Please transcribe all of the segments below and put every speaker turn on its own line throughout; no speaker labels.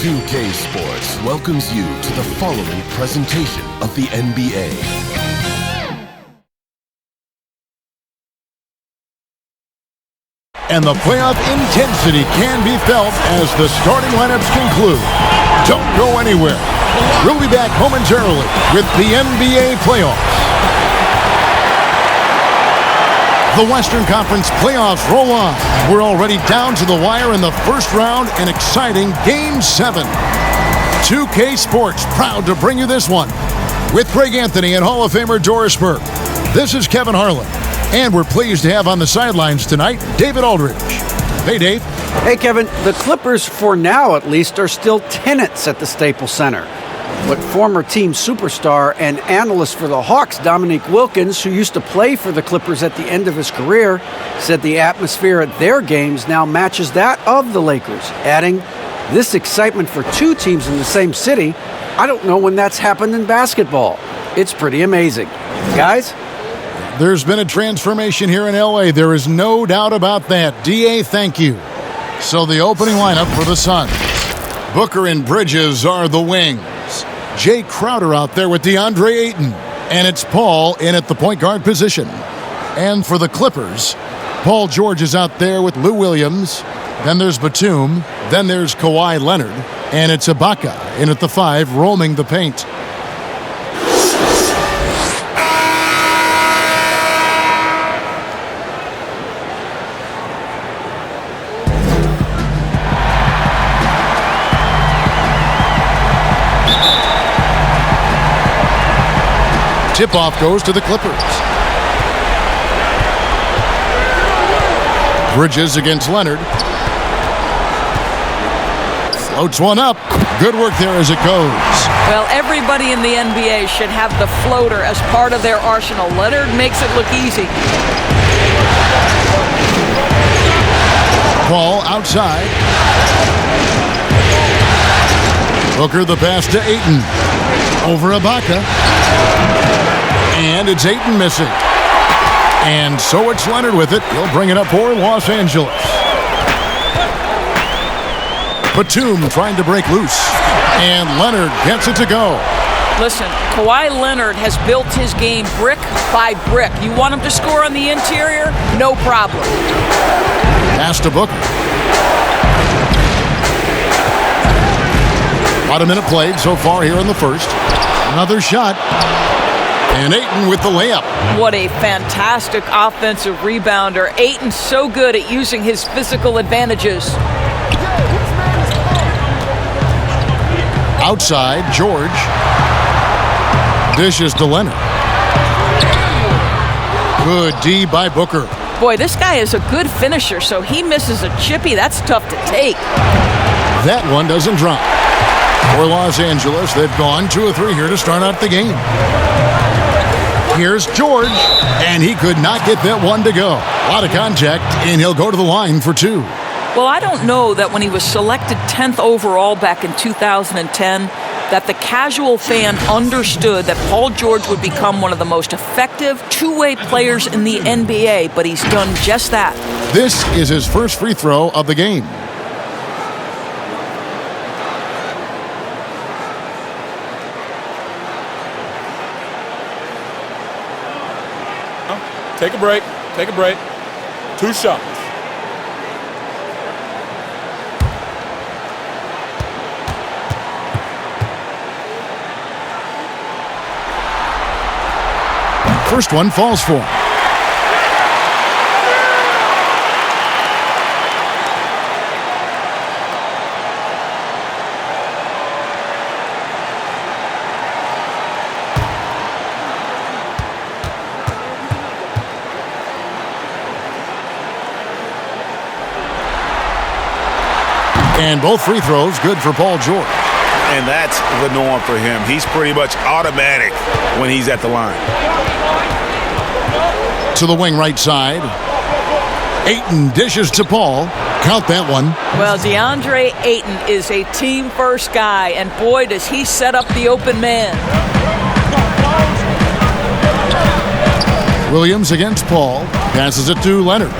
2K Sports welcomes you to the following presentation of the NBA.
And the playoff intensity can be felt as the starting lineups conclude. Don't go anywhere. We'll be back momentarily with the NBA playoffs. The Western Conference playoffs roll on. We're already down to the wire in the first round, an exciting Game 7. 2K Sports proud to bring you this one with Greg Anthony and Hall of Famer Doris Burke. This is Kevin Harlan, and we're pleased to have on the sidelines tonight David Aldridge. Hey, Dave.
Hey, Kevin. The Clippers, for now at least, are still tenants at the Staples Center. But former team superstar and analyst for the Hawks, Dominique Wilkins, who used to play for the Clippers at the end of his career, said the atmosphere at their games now matches that of the Lakers, adding, "This excitement for two teams in the same city, I don't know when that's happened in basketball. It's pretty amazing." Guys?
There's been a transformation here in LA. There is no doubt about that. DA, thank you. So the opening lineup for the Suns. Booker and Bridges are the wings. Jay Crowder out there with DeAndre Ayton. And it's Paul in at the point guard position. And for the Clippers, Paul George is out there with Lou Williams. Then there's Batum. Then there's Kawhi Leonard. And it's Ibaka in at the 5, roaming the paint. Tip-off goes to the Clippers. Bridges against Leonard. Floats one up. Good work there as it goes.
Well, everybody in the NBA should have the floater as part of their arsenal. Leonard makes it look easy.
Paul outside. Booker the pass to Ayton. Over Ibaka. And it's Ayton missing. And so it's Leonard with it. He'll bring it up for Los Angeles. Batum trying to break loose. And Leonard gets it to go.
Listen, Kawhi Leonard has built his game brick by brick. You want him to score on the interior? No problem.
Pass to Booker. About a minute played so far here in the first. Another shot. And Ayton with the layup.
What a fantastic offensive rebounder. Ayton's so good at using his physical advantages.
Outside, George. Dishes to Leonard. Good D by Booker.
Boy, this guy is a good finisher, so he misses a chippy. That's tough to take.
That one doesn't drop. For Los Angeles, they've gone 2 of 3 here to start out the game. Here's George, and he could not get that one to go. A lot of contact, and he'll go to the line for 2.
Well, I don't know that when he was selected 10th overall back in 2010, that the casual fan understood that Paul George would become one of the most effective two-way players in the NBA, but he's done just that.
This is his first free throw of the game.
Take a break. Take a break. 2 shots.
First one falls for him. And both free throws good for Paul George.
And that's the norm for him. He's pretty much automatic when he's at the line.
To the wing right side. Ayton dishes to Paul. Count that one.
Well, DeAndre Ayton is a team-first guy, and boy, does he set up the open man.
Williams against Paul. Passes it to Leonard.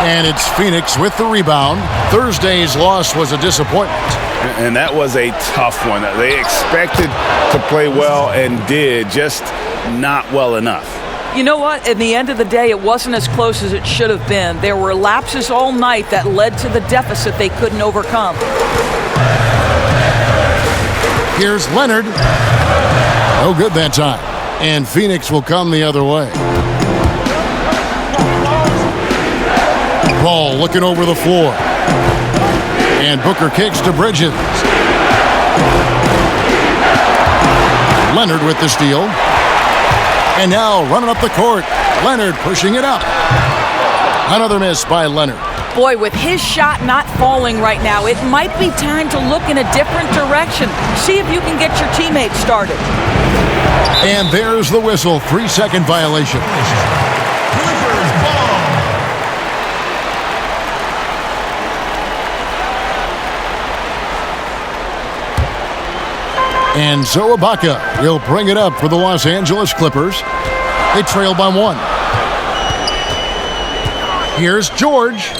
And it's Phoenix with the rebound. Thursday's loss was a disappointment.
And that was a tough one. They expected to play well and did, just not well enough.
You know what? At the end of the day, it wasn't as close as it should have been. There were lapses all night that led to the deficit they couldn't overcome.
Here's Leonard. No good that time. And Phoenix will come the other way. Ball looking over the floor. And Booker kicks to Bridges. Leonard with the steal. And now running up the court. Leonard pushing it up. Another miss by Leonard.
Boy, with his shot not falling right now, it might be time to look in a different direction. See if you can get your teammates started.
And there's the whistle. 3-second violation. And so Ibaka will bring it up for the Los Angeles Clippers. They trail by 1. Here's George,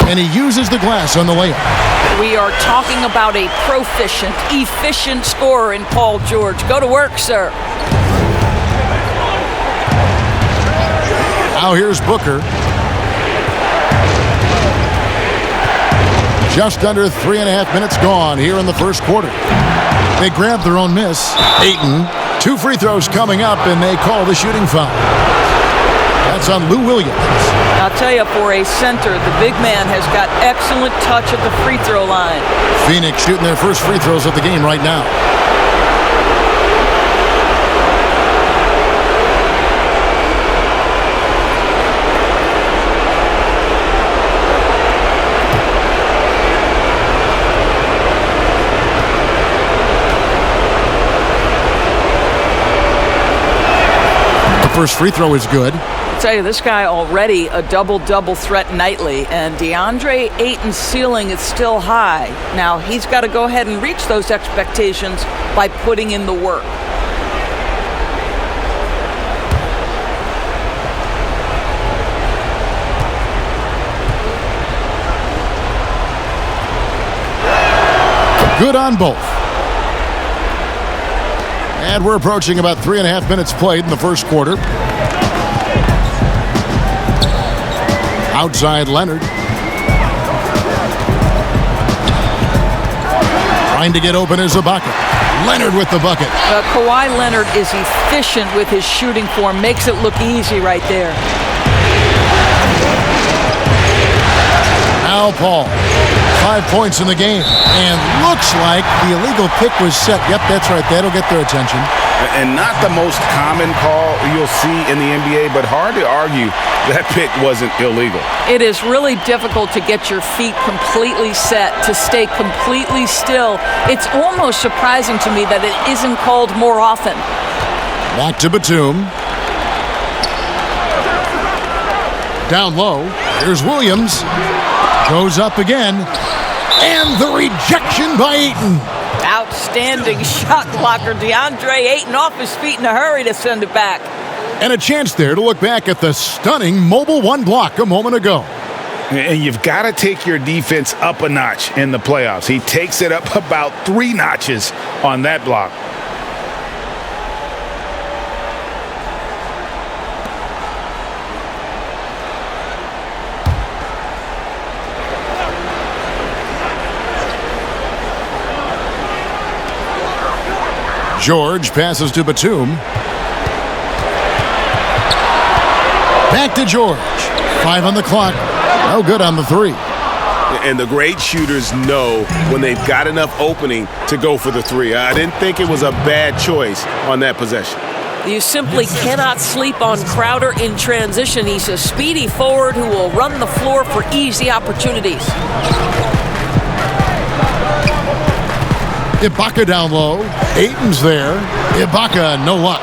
and he uses the glass on the layup.
We are talking about a proficient, efficient scorer in Paul George. Go to work, sir.
Now here's Booker. Just under 3.5 minutes gone here in the first quarter. They grab their own miss. Ayton, 2 free throws coming up, and they call the shooting foul. That's on Lou Williams.
I'll tell you, for a center, the big man has got excellent touch at the free throw line.
Phoenix shooting their first free throws of the game right now. First free throw is good.
I'll tell you, this guy already a double-double threat nightly, and DeAndre Ayton's ceiling is still high. Now, he's got to go ahead and reach those expectations by putting in the work.
Good on both. And we're approaching about 3.5 minutes played in the first quarter. Outside Leonard. Trying to get open is Ibaka. Leonard with the bucket.
Kawhi Leonard is efficient with his shooting form. Makes it look easy right there.
Now Paul. 5 points in the game. And looks like the illegal pick was set. Yep, that's right. That'll get their attention.
And not the most common call you'll see in the NBA, but hard to argue that pick wasn't illegal.
It is really difficult to get your feet completely set, to stay completely still. It's almost surprising to me that it isn't called more often.
Back to Batum. Down low. Here's Williams. Goes up again. And the rejection by Ayton.
Outstanding shot blocker. DeAndre Ayton off his feet in a hurry to send it back.
And a chance there to look back at the stunning mobile 1 block a moment ago.
And you've got to take your defense up a notch in the playoffs. He takes it up about 3 notches on that block.
George passes to Batum. Back to George. 5 on the clock. No good on the 3.
And the great shooters know when they've got enough opening to go for the 3. I didn't think it was a bad choice on that possession.
You simply cannot sleep on Crowder in transition. He's a speedy forward who will run the floor for easy opportunities.
Ibaka down low. Ayton's there. Ibaka, no luck.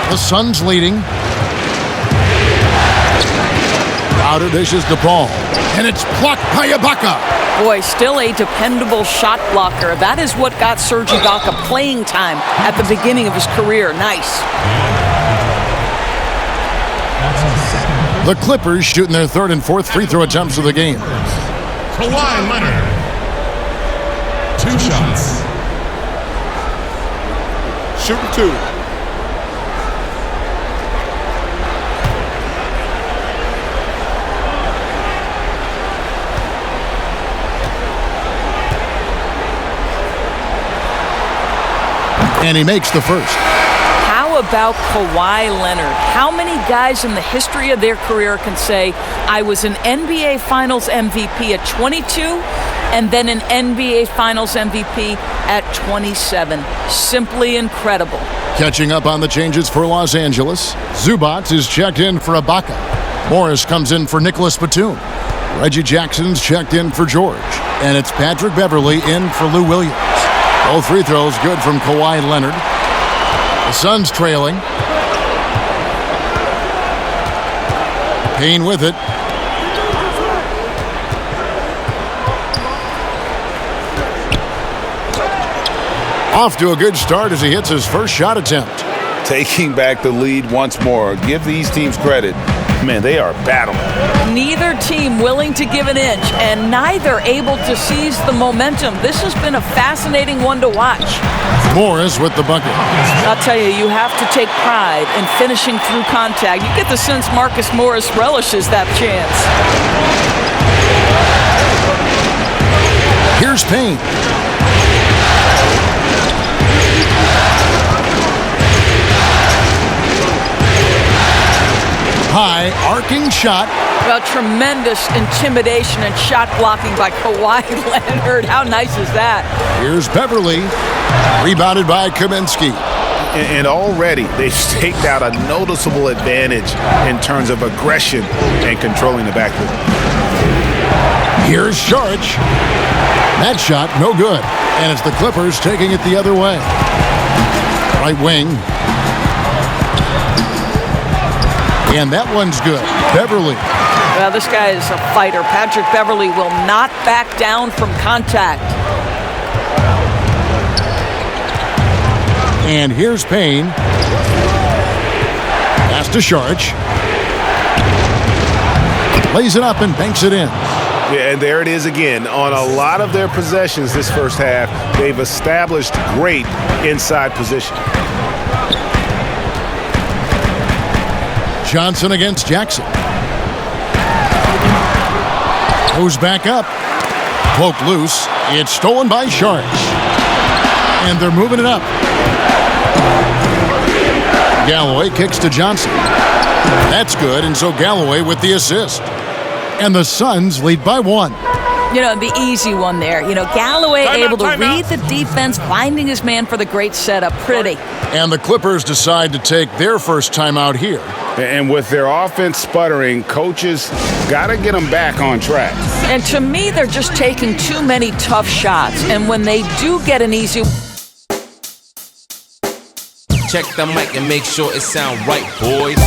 The Suns leading. Crowder dishes to Paul. And it's blocked by Ibaka.
Boy, still a dependable shot blocker. That is what got Serge Ibaka playing time at the beginning of his career. Nice.
The Clippers shooting their third and fourth free throw attempts of the game.
Kawhi Leonard. 2 shots.
Shooting 2.
And he makes the first.
How about Kawhi Leonard? How many guys in the history of their career can say, I was an NBA Finals MVP at 22 and then an NBA Finals MVP at 27? Simply incredible.
Catching up on the changes for Los Angeles, Zubac is checked in for Ibaka. Morris comes in for Nicholas Batum. Reggie Jackson's checked in for George. And it's Patrick Beverley in for Lou Williams. Both free throws good from Kawhi Leonard. The Suns trailing. Payne with it. Off to a good start as he hits his first shot attempt.
Taking back the lead once more. Give these teams credit. Man, they are battling.
Neither team willing to give an inch and neither able to seize the momentum. This has been a fascinating one to watch.
Morris with the bucket.
I'll tell you, you have to take pride in finishing through contact. You get the sense Marcus Morris relishes that chance.
Here's Payne. High arcing shot.
Well, tremendous intimidation and shot blocking by Kawhi Leonard. How nice is that?
Here's Beverley. Rebounded by Kaminsky.
And already they've staked out a noticeable advantage in terms of aggression and controlling the backcourt.
Here's Sharch. That shot, no good. And it's the Clippers taking it the other way. Right wing. And that one's good. Beverley.
Well, this guy is a fighter. Patrick Beverley will not back down from contact.
And here's Payne. Pass to Sharch. Lays it up and banks it in.
Yeah, and there it is again. On a lot of their possessions this first half, they've established great inside position.
Johnson against Jackson. Goes back up. Poke loose. It's stolen by Sharch. And they're moving it up. Galloway kicks to Johnson. That's good, and so Galloway with the assist. And the Suns lead by 1.
You know, the easy one there. You know, Galloway able to read the defense, finding his man for the great setup. Pretty.
And the Clippers decide to take their first timeout here.
And with their offense sputtering, coaches got to get them back on track.
And to me, they're just taking too many tough shots. And when they do get an easy...
Check the mic and make sure it sound right, boys.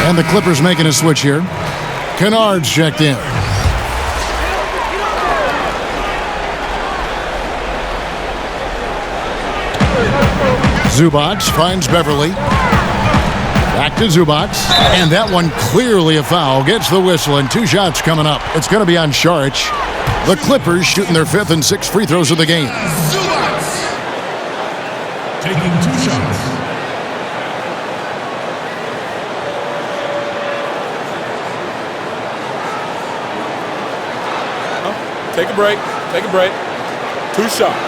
And the Clippers making a switch here. Kennard's checked in. Zubac finds Beverley. Back to Zubac. And that one clearly a foul. Gets the whistle and 2 shots coming up. It's going to be on Sharch. The Clippers shooting their 5th and 6th free throws of the game.
Zubac taking 2 shots.
Take a break. Take a break. 2 shots.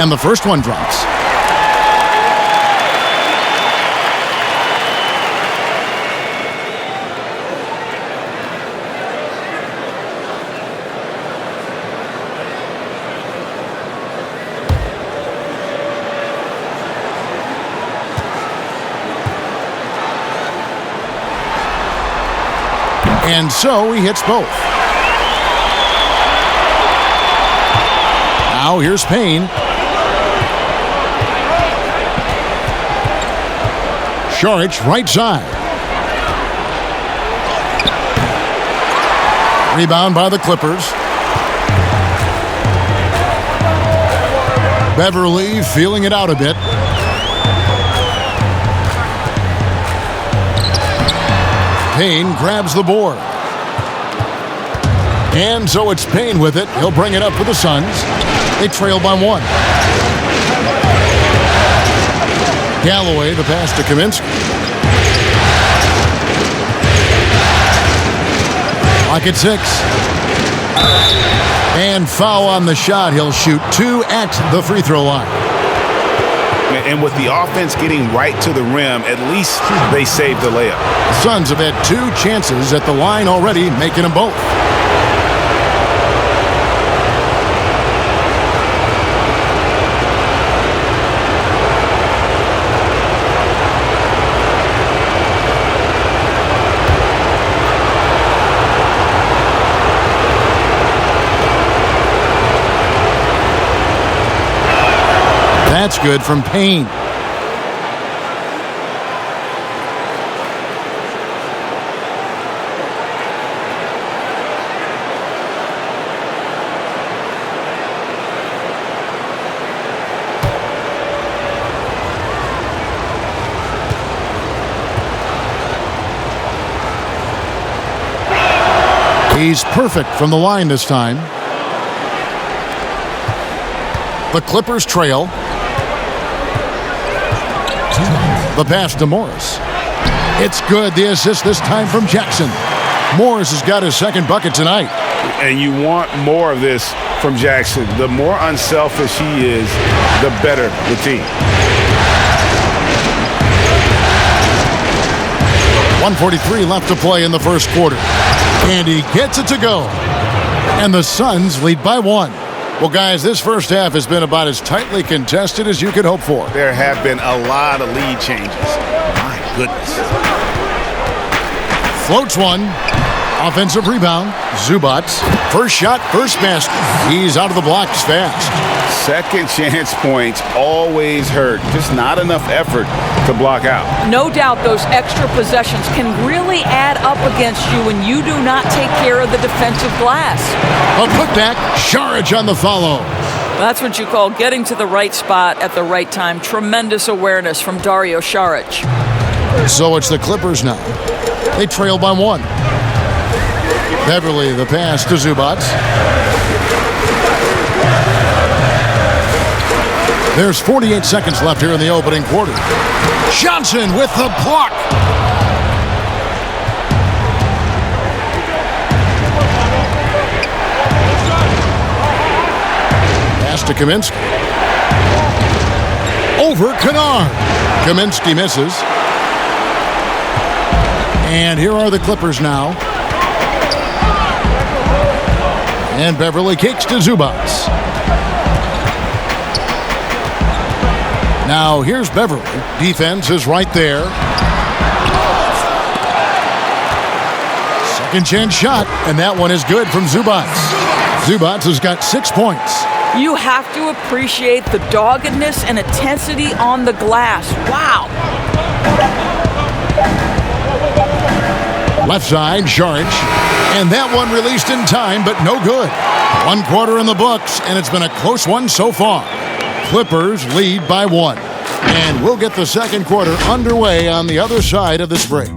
And the first one drops. And so he hits both. Now here's Payne. Saric, right side. Rebound by the Clippers. Beverly feeling it out a bit. Payne grabs the board. And so it's Payne with it. He'll bring it up for the Suns. They trail by 1. Galloway, the pass to Kaminsky. Clock at 6. And foul on the shot. He'll shoot 2 at the free throw line.
And with the offense getting right to the rim, at least they saved the layup.
The Suns have had 2 chances at the line already, making them both. That's good from Payne. He's perfect from the line this time. The Clippers trail. The pass to Morris. It's good. The assist this time from Jackson. Morris has got his second bucket tonight.
And you want more of this from Jackson. The more unselfish he is, the better the team.
1:43 left to play in the first quarter. And he gets it to go. And the Suns lead by 1. Well, guys, this first half has been about as tightly contested as you could hope for.
There have been a lot of lead changes. My goodness.
Floats one. Offensive rebound. Zubac. First shot, first basket. He's out of the blocks fast.
Second chance points always hurt. Just not enough effort to block out.
No doubt those extra possessions can really add up against you when you do not take care of the defensive glass.
A putback. Saric on the follow.
That's what you call getting to the right spot at the right time. Tremendous awareness from Dario Saric.
So it's the Clippers now. They trail by 1. Beverly, the pass to Zubac. There's 48 seconds left here in the opening quarter. Johnson with the block. Pass to Kaminsky. Over Kennard. Kaminsky misses. And here are the Clippers now. And Beverly kicks to Zubac. Now here's Beverly. Defense is right there. Second chance shot, and that one is good from Zubac. Zubac has got 6 points.
You have to appreciate the doggedness and intensity on the glass. Wow.
Left side, Saric. And that one released in time, but no good. 1 quarter in the books, and it's been a close one so far. Clippers lead by 1. And we'll get the second quarter underway on the other side of this break.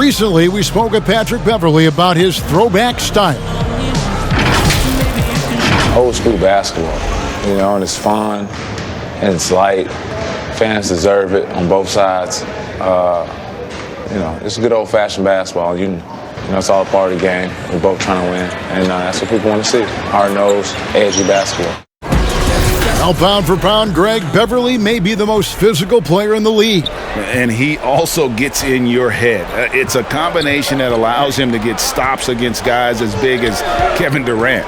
Recently, we spoke with Patrick Beverley about his throwback style.
Old school basketball, and it's fun and it's light. Fans deserve it on both sides. It's good old-fashioned basketball. It's all part of the game. We're both trying to win, and that's what people want to see. Hard-nosed, edgy basketball.
Now, pound for pound, Greg, Beverley may be the most physical player in the league.
And he also gets in your head. It's a combination that allows him to get stops against guys as big as Kevin Durant.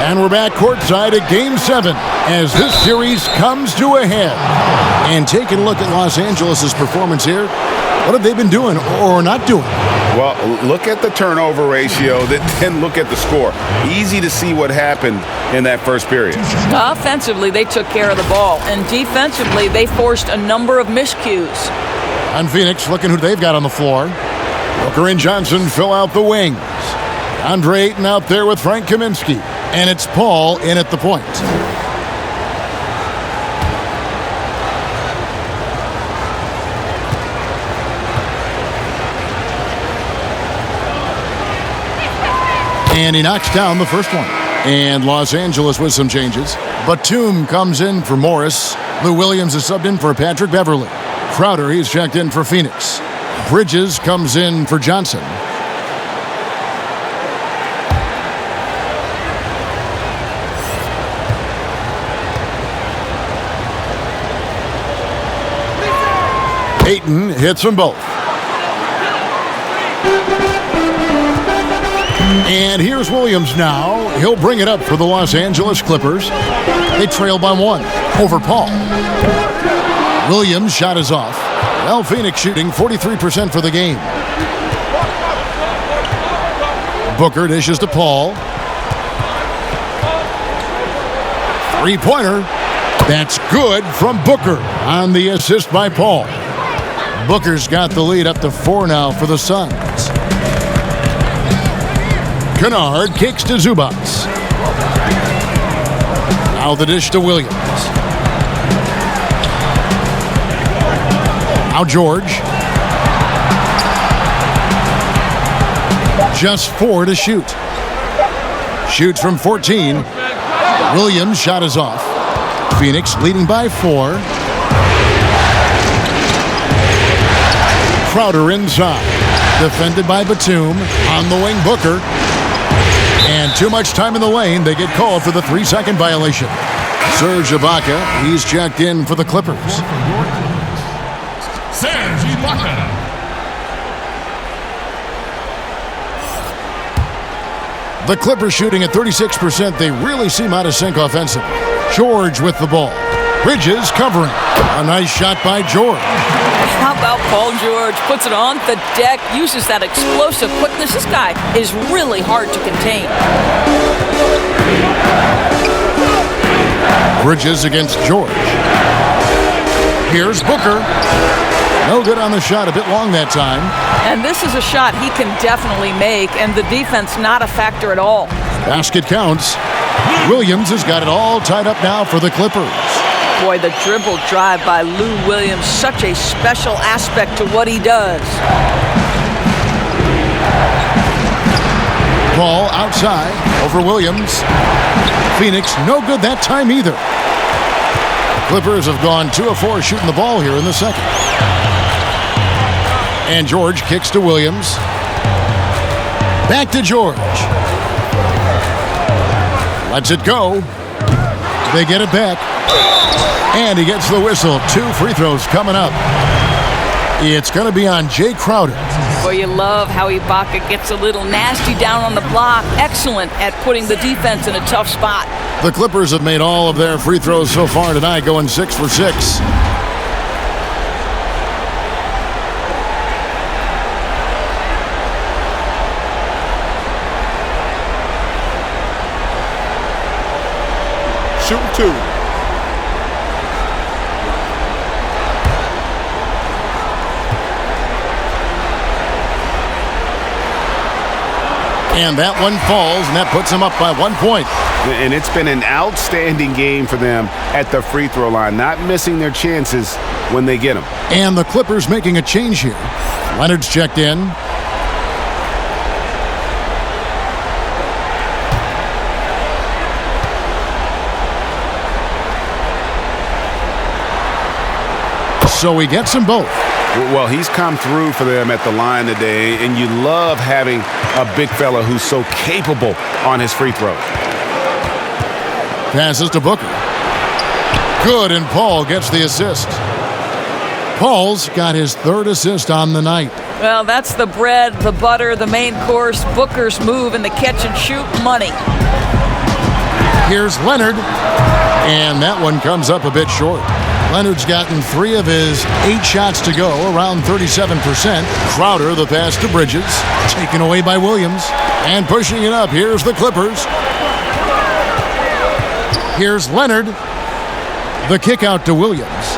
And we're back courtside at Game 7 as this series comes to a head. And taking a look at Los Angeles' performance here, what have they been doing or not doing?
Well, look at the turnover ratio, then look at the score. Easy to see what happened in that first period.
Offensively, they took care of the ball, and defensively, they forced a number of miscues.
On Phoenix, looking who they've got on the floor. Booker and Johnson fill out the wings. Andre Ayton out there with Frank Kaminsky. And it's Paul in at the point. And he knocks down the first one. And Los Angeles with some changes. Batum comes in for Morris. Lou Williams is subbed in for Patrick Beverley. Crowder, he's checked in for Phoenix. Bridges comes in for Johnson. Ayton hits them both. And here's Williams now. He'll bring it up for the Los Angeles Clippers. They trail by 1 over Paul. Williams' shot is off. Well, Phoenix shooting 43% for the game. Booker dishes to Paul. Three-pointer. That's good from Booker on the assist by Paul. Booker's got the lead up to 4 now for the Suns. Kennard kicks to Zubac. Now the dish to Williams. Now George. Just 4 to shoot. Shoots from 14. Williams' shot is off. Phoenix leading by 4. Crowder inside. Defended by Batum. On the wing, Booker. And too much time in the lane. They get called for the 3-second violation. Serge Ibaka, he's checked in for the Clippers.
Serge Ibaka.
The Clippers shooting at 36%. They really seem out of sync offensively. George with the ball. Bridges covering. A nice shot by George.
How about Paul George? Puts it on the deck, uses that explosive quickness. This guy is really hard to contain.
Bridges against George. Here's Booker. No good on the shot, a bit long that time.
And this is a shot he can definitely make, and the defense not a factor at all.
Basket counts. Williams has got it all tied up now for the Clippers.
Boy, the dribble drive by Lou Williams, such a special aspect to what he does.
Ball outside over Williams. Phoenix, no good that time either. The Clippers have gone 2 of 4 shooting the ball here in the second. And George kicks to Williams. Back to George. Lets it go. They get it back. And he gets the whistle. 2 free throws coming up. It's going to be on Jay Crowder.
Boy, you love how Ibaka gets a little nasty down on the block. Excellent at putting the defense in a tough spot.
The Clippers have made all of their free throws so far tonight, going 6 for 6.
Shooting 2.
And that one falls, and that puts them up by 1 point.
And it's been an outstanding game for them at the free throw line, not missing their chances when they get them.
And the Clippers making a change here. Leonard's checked in. So he gets them both.
Well, he's come through for them at the line today, and you love having a big fella who's so capable on his free throws.
Passes to Booker. Good, and Paul gets the assist. Paul's got his third assist on the night.
Well, that's the bread, the butter, the main course, Booker's move, and the catch-and-shoot money.
Here's Leonard, and that one comes up a bit short. Leonard's gotten 3 of his 8 shots to go, around 37%. Crowder, the pass to Bridges, taken away by Williams. And pushing it up, here's the Clippers. Here's Leonard. The kick out to Williams.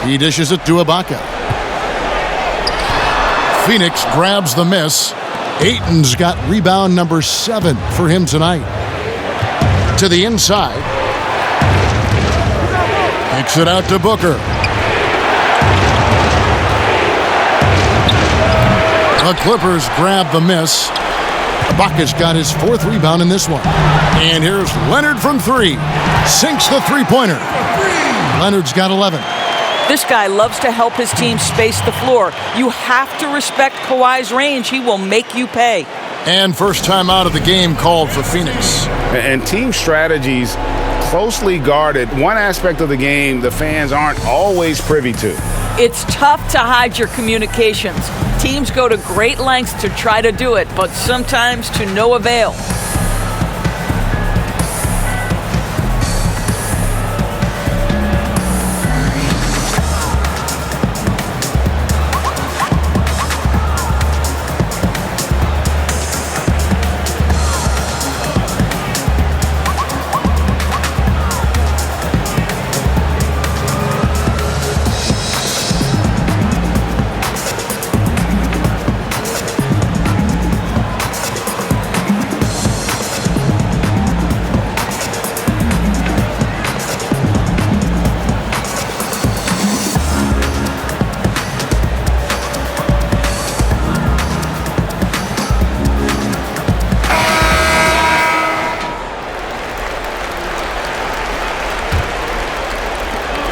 He dishes it to Ibaka. Phoenix grabs the miss. Ayton's got rebound number 7 for him tonight. To the inside. Kicks it out to Booker. The Clippers grab the miss. Ibaka's got his 4th rebound in this one. And here's Leonard from 3. Sinks the three-pointer. Leonard's got 11.
This guy loves to help his team space the floor. You have to respect Kawhi's range. He will make you pay.
And first time out of the game called for Phoenix.
And team strategies closely guarded. One aspect of the game the fans aren't always privy to.
It's tough to hide your communications. Teams go to great lengths to try to do it, but sometimes to no avail.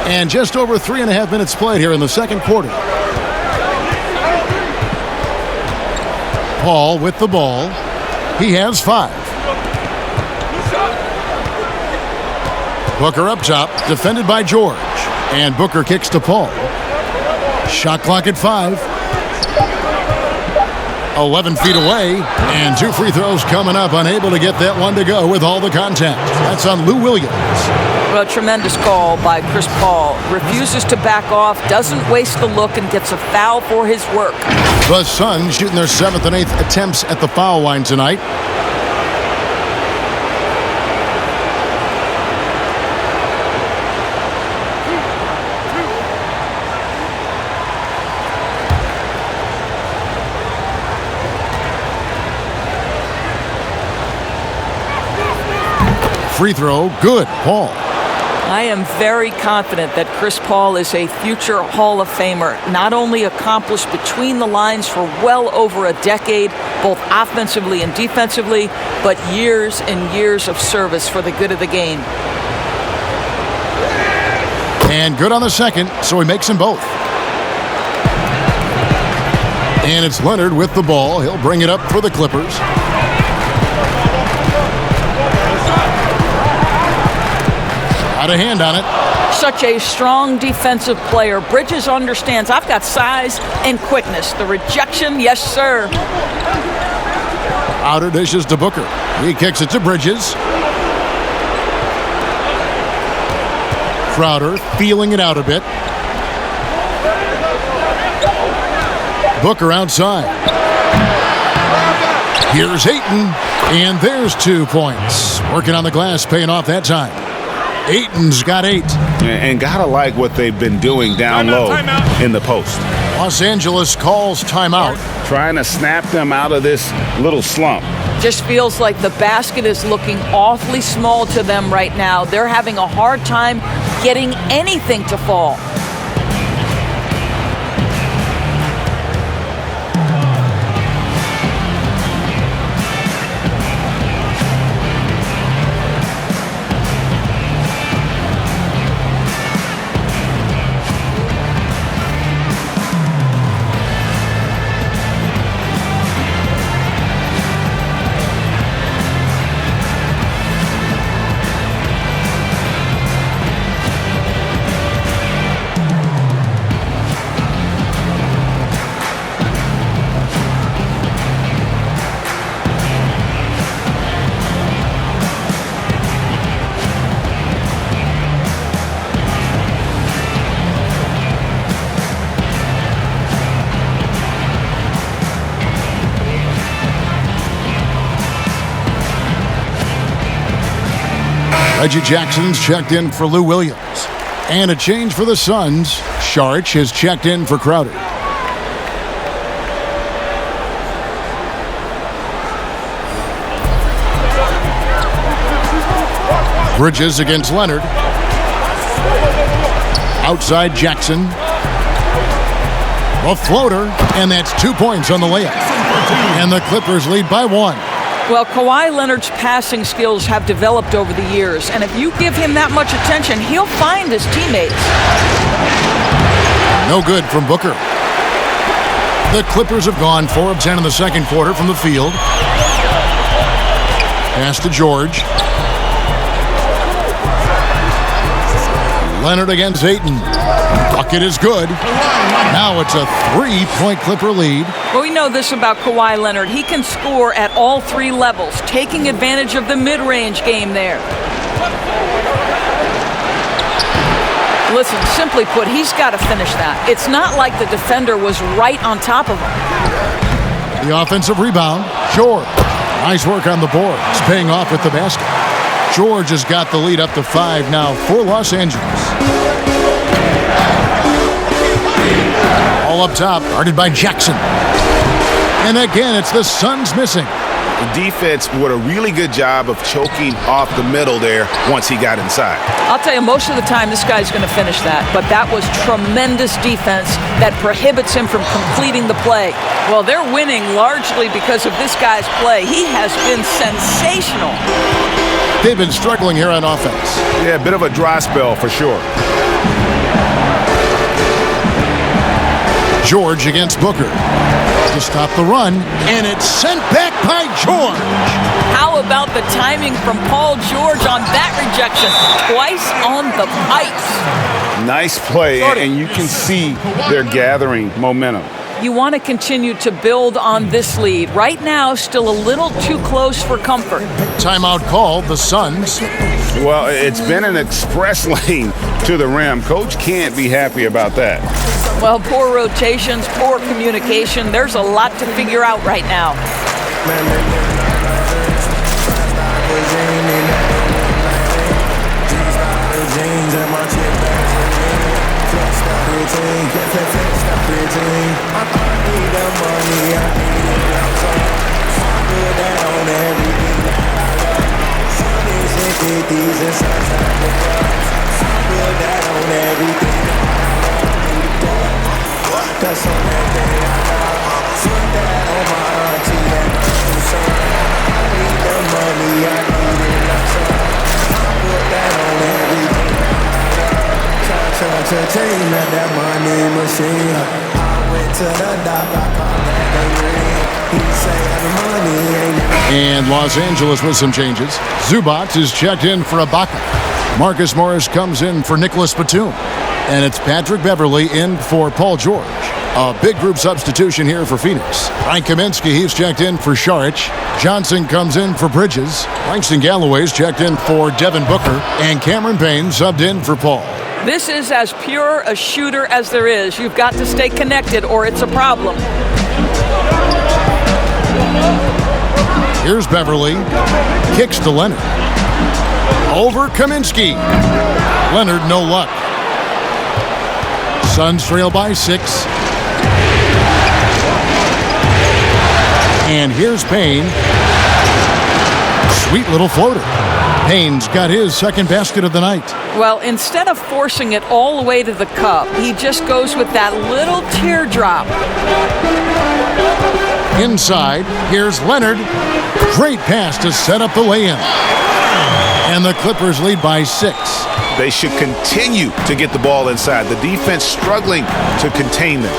And just over 3.5 minutes played here in the second quarter. Paul with the ball. He has 5. Booker up top, defended by George. And Booker kicks to Paul. Shot clock at 5. 11 feet away. And 2 free throws coming up. Unable to get that one to go with all the contact. That's on Lou Williams.
Well, a tremendous call by Chris Paul. Refuses to back off, doesn't waste the look, and gets a foul for his work.
The Suns shooting their 7th and 8th attempts at the foul line tonight. Free throw, good, Paul.
I am very confident that Chris Paul is a future Hall of Famer, not only accomplished between the lines for well over a decade, both offensively and defensively, but years and years of service for the good of the game.
And good on the second, so he makes them both. And it's Leonard with the ball. He'll bring it up for the Clippers. Got a hand on it.
Such a strong defensive player. Bridges understands I've got size and quickness. The rejection, yes, sir.
Outer dishes to Booker. He kicks it to Bridges. Crowder feeling it out a bit. Booker outside. Here's Ayton, and there's 2 points. Working on the glass, paying off that time. Ayton's got 8.
And gotta like what they've been doing down low in the post.
Los Angeles calls timeout.
Trying to snap them out of this little slump.
Just feels like the basket is looking awfully small to them right now. They're having a hard time getting anything to fall.
Reggie Jackson's checked in for Lou Williams. And a change for the Suns. Saric has checked in for Crowder. Bridges against Leonard. Outside Jackson. A floater, and that's 2 points on the layup. And the Clippers lead by 1.
Well, Kawhi Leonard's passing skills have developed over the years, and if you give him that much attention, he'll find his teammates.
No good from Booker. The Clippers have gone 4 of 10 in the second quarter from the field. Pass to George. Leonard against Ayton. Bucket is good. Now it's a 3-point Clipper lead.
Well, we know this about Kawhi Leonard. He can score at all 3 levels, taking advantage of the mid-range game there. Listen, simply put, he's got to finish that. It's not like the defender was right on top of him.
The offensive rebound. George. Nice work on the board. It's paying off with the basket. George has got the lead up to 5 now for Los Angeles. All up top, guarded by Jackson. And again, it's the Suns missing.
The defense did a really good job of choking off the middle there once he got inside.
I'll tell you, most of the time this guy's going to finish that, but that was tremendous defense that prohibits him from completing the play. Well, they're winning largely because of this guy's play. He has been sensational.
They've been struggling here on offense.
Yeah, a bit of a dry spell for sure.
George against Booker to stop the run, and it's sent back by George.
How about the timing from Paul George on that rejection? Twice on the pipes.
Nice play, and you can see they're gathering momentum.
You want to continue to build on this lead. Right now, still a little too close for comfort.
Timeout called, the Suns.
Well, it's been an express lane to the rim. Coach can't be happy about that.
Well, poor rotations, poor communication. There's a lot to figure out right now.
And Los Angeles with some changes. Zubac is checked in for Ibaka. Marcus Morris comes in for Nicholas Batum. And it's Patrick Beverly in for Paul George. A big group substitution here for Phoenix. Frank Kaminsky, he's checked in for Saric. Johnson comes in for Bridges. Langston Galloway's checked in for Devin Booker. And Cameron Payne subbed in for Paul.
This is as pure a shooter as there is. You've got to stay connected or it's a problem.
Here's Beverly. Kicks to Leonard. Over Kaminsky. Leonard, no luck. Suns trail by 6. And here's Payne. Sweet little floater. Payne's got his second basket of the night.
Well, instead of forcing it all the way to the cup, he just goes with that little teardrop.
Inside, here's Leonard. Great pass to set up the lay-in. And the Clippers lead by 6.
They should continue to get the ball inside. The defense struggling to contain them.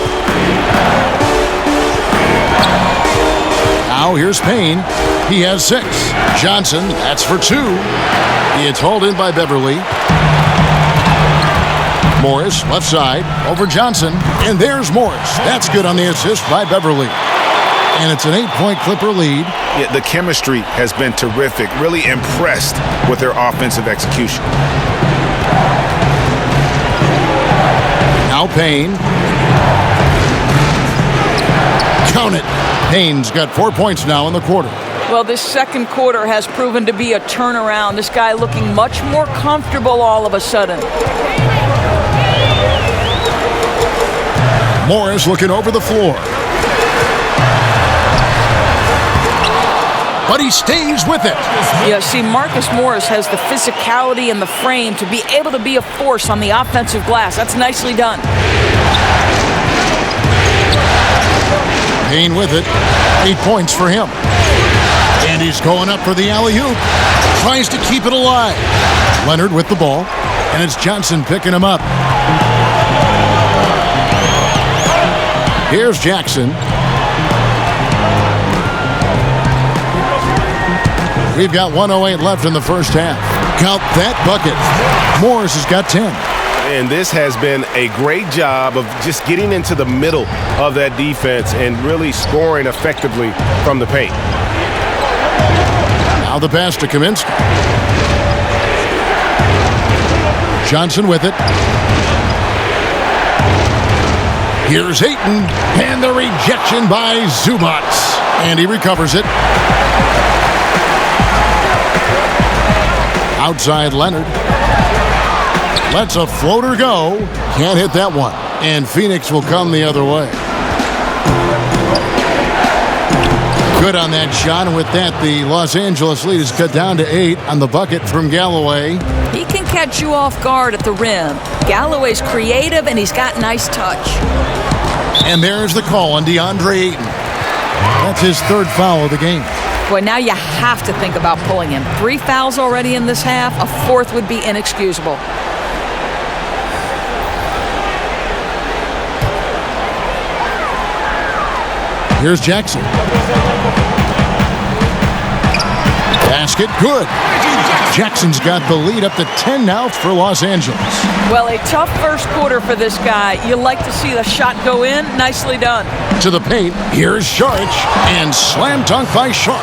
Now here's Payne. He has 6. Johnson, that's for 2. It's hauled in by Beverly. Morris, left side, over Johnson. And there's Morris. That's good on the assist by Beverly. And it's an 8-point Clipper lead.
Yeah, the chemistry has been terrific. Really impressed with their offensive execution.
Now Payne. Count it. Payne's got 4 points now in the quarter.
Well, this second quarter has proven to be a turnaround. This guy looking much more comfortable all of a sudden.
Morris looking over the floor. But he stays with it.
Yeah, see, Marcus Morris has the physicality and the frame to be able to be a force on the offensive glass. That's nicely done.
Payne with it. 8 points for him. And he's going up for the alley-oop. Tries to keep it alive. Leonard with the ball. And it's Johnson picking him up. Here's Jackson. We've got 1:08 left in the first half. Count that bucket. Morris has got 10.
And this has been a great job of just getting into the middle of that defense and really scoring effectively from the paint.
Now the pass to Kaminsky. Johnson with it. Here's Ayton. And the rejection by Zubac. And he recovers it. Outside Leonard. Lets a floater go. Can't hit that one. And Phoenix will come the other way. Good on that shot. And with that, the Los Angeles lead is cut down to 8 on the bucket from Galloway.
He can catch you off guard at the rim. Galloway's creative, and he's got nice touch.
And there's the call on DeAndre Ayton. That's his 3rd foul of the game.
Boy, now you have to think about pulling him. 3 fouls already in this half. A 4th would be inexcusable.
Here's Jackson. Basket, good. Jackson's got the lead up to 10 now for Los Angeles.
Well, a tough first quarter for this guy. You like to see the shot go in. Nicely done.
To the paint, here's Saric, and slam dunk by Saric.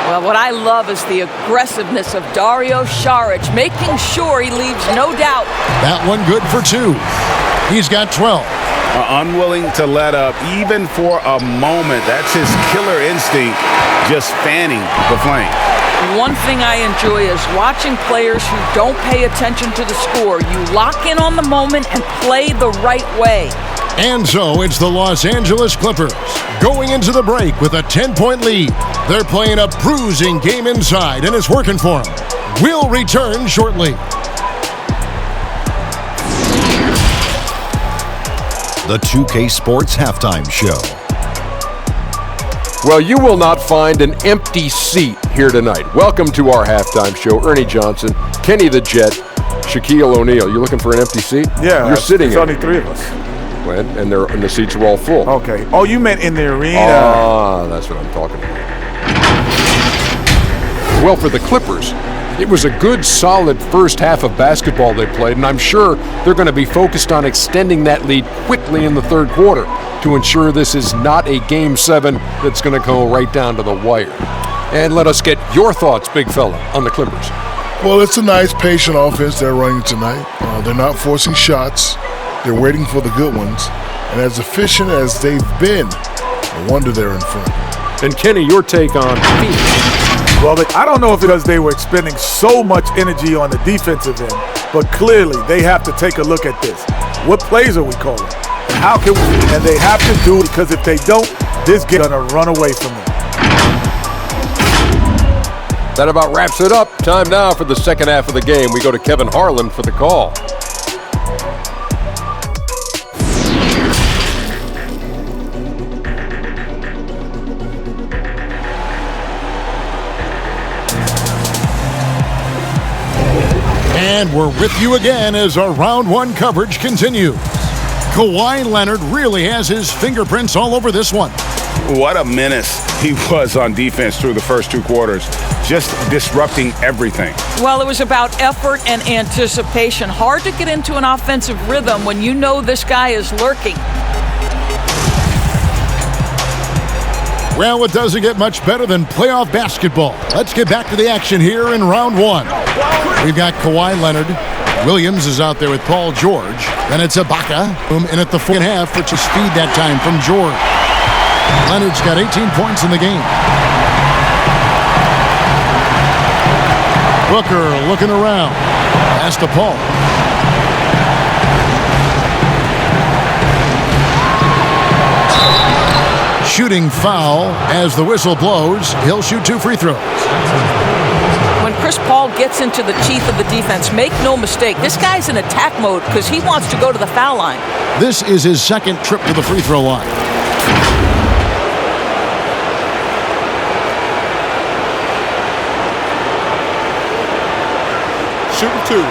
Well, what I love is the aggressiveness of Dario Saric, making sure he leaves no doubt.
That one good for 2. He's got 12.
Unwilling to let up even for a moment. That's his killer instinct, just fanning the flame.
One thing I enjoy is watching players who don't pay attention to the score. You lock in on the moment and play the right way.
And so it's the Los Angeles Clippers going into the break with a 10-point lead. They're playing a bruising game inside, and it's working for them. We'll return shortly.
The 2K Sports Halftime Show.
Well, you will not find an empty seat here tonight. Welcome to our halftime show. Ernie Johnson, Kenny the Jet, Shaquille O'Neal. You looking for an empty seat?
Yeah.
You're sitting
There's
in.
only 3 of us.
And the seats are all full.
Okay. Oh, you meant in the arena.
Ah, that's what I'm talking about. Well, for the Clippers, it was a good, solid first half of basketball they played, and I'm sure they're going to be focused on extending that lead quickly in the third quarter to ensure this is not a Game 7 that's going to go right down to the wire. And let us get your thoughts, big fella, on the Clippers.
Well, it's a nice, patient offense they're running tonight. They're not forcing shots. They're waiting for the good ones. And as efficient as they've been, no wonder they're in front.
And Kenny, your take on Phoenix.
Well, I don't know if it's because they were expending so much energy on the defensive end, but clearly they have to take a look at this. What plays are we calling? And how can we? And they have to do it, because if they don't, this game's going to run away from them.
That about wraps it up. Time now for the second half of the game. We go to Kevin Harlan for the call.
And we're with you again as our round one coverage continues. Kawhi Leonard really has his fingerprints all over this one.
What a menace he was on defense through the first two quarters, just disrupting everything.
Well, it was about effort and anticipation. Hard to get into an offensive rhythm when you know this guy is lurking.
Well, it doesn't get much better than playoff basketball. Let's get back to the action here in round one. We've got Kawhi Leonard. Williams is out there with Paul George. Then it's Ibaka in at the second half, which is feed that time from George. Leonard's got 18 points in the game. Booker looking around. Pass to Paul. Shooting foul as the whistle blows. He'll shoot 2 free throws.
When Chris Paul gets into the teeth of the defense, make no mistake, this guy's in attack mode because he wants to go to the foul line.
This is his second trip to the free throw line.
Shooting 2.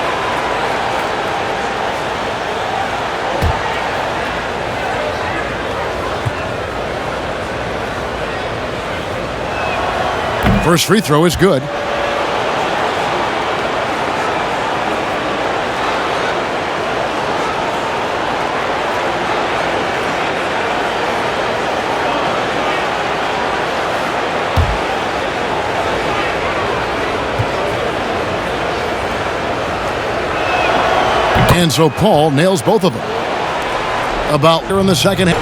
First free throw is good. And so Paul nails both of them. About here in the second half.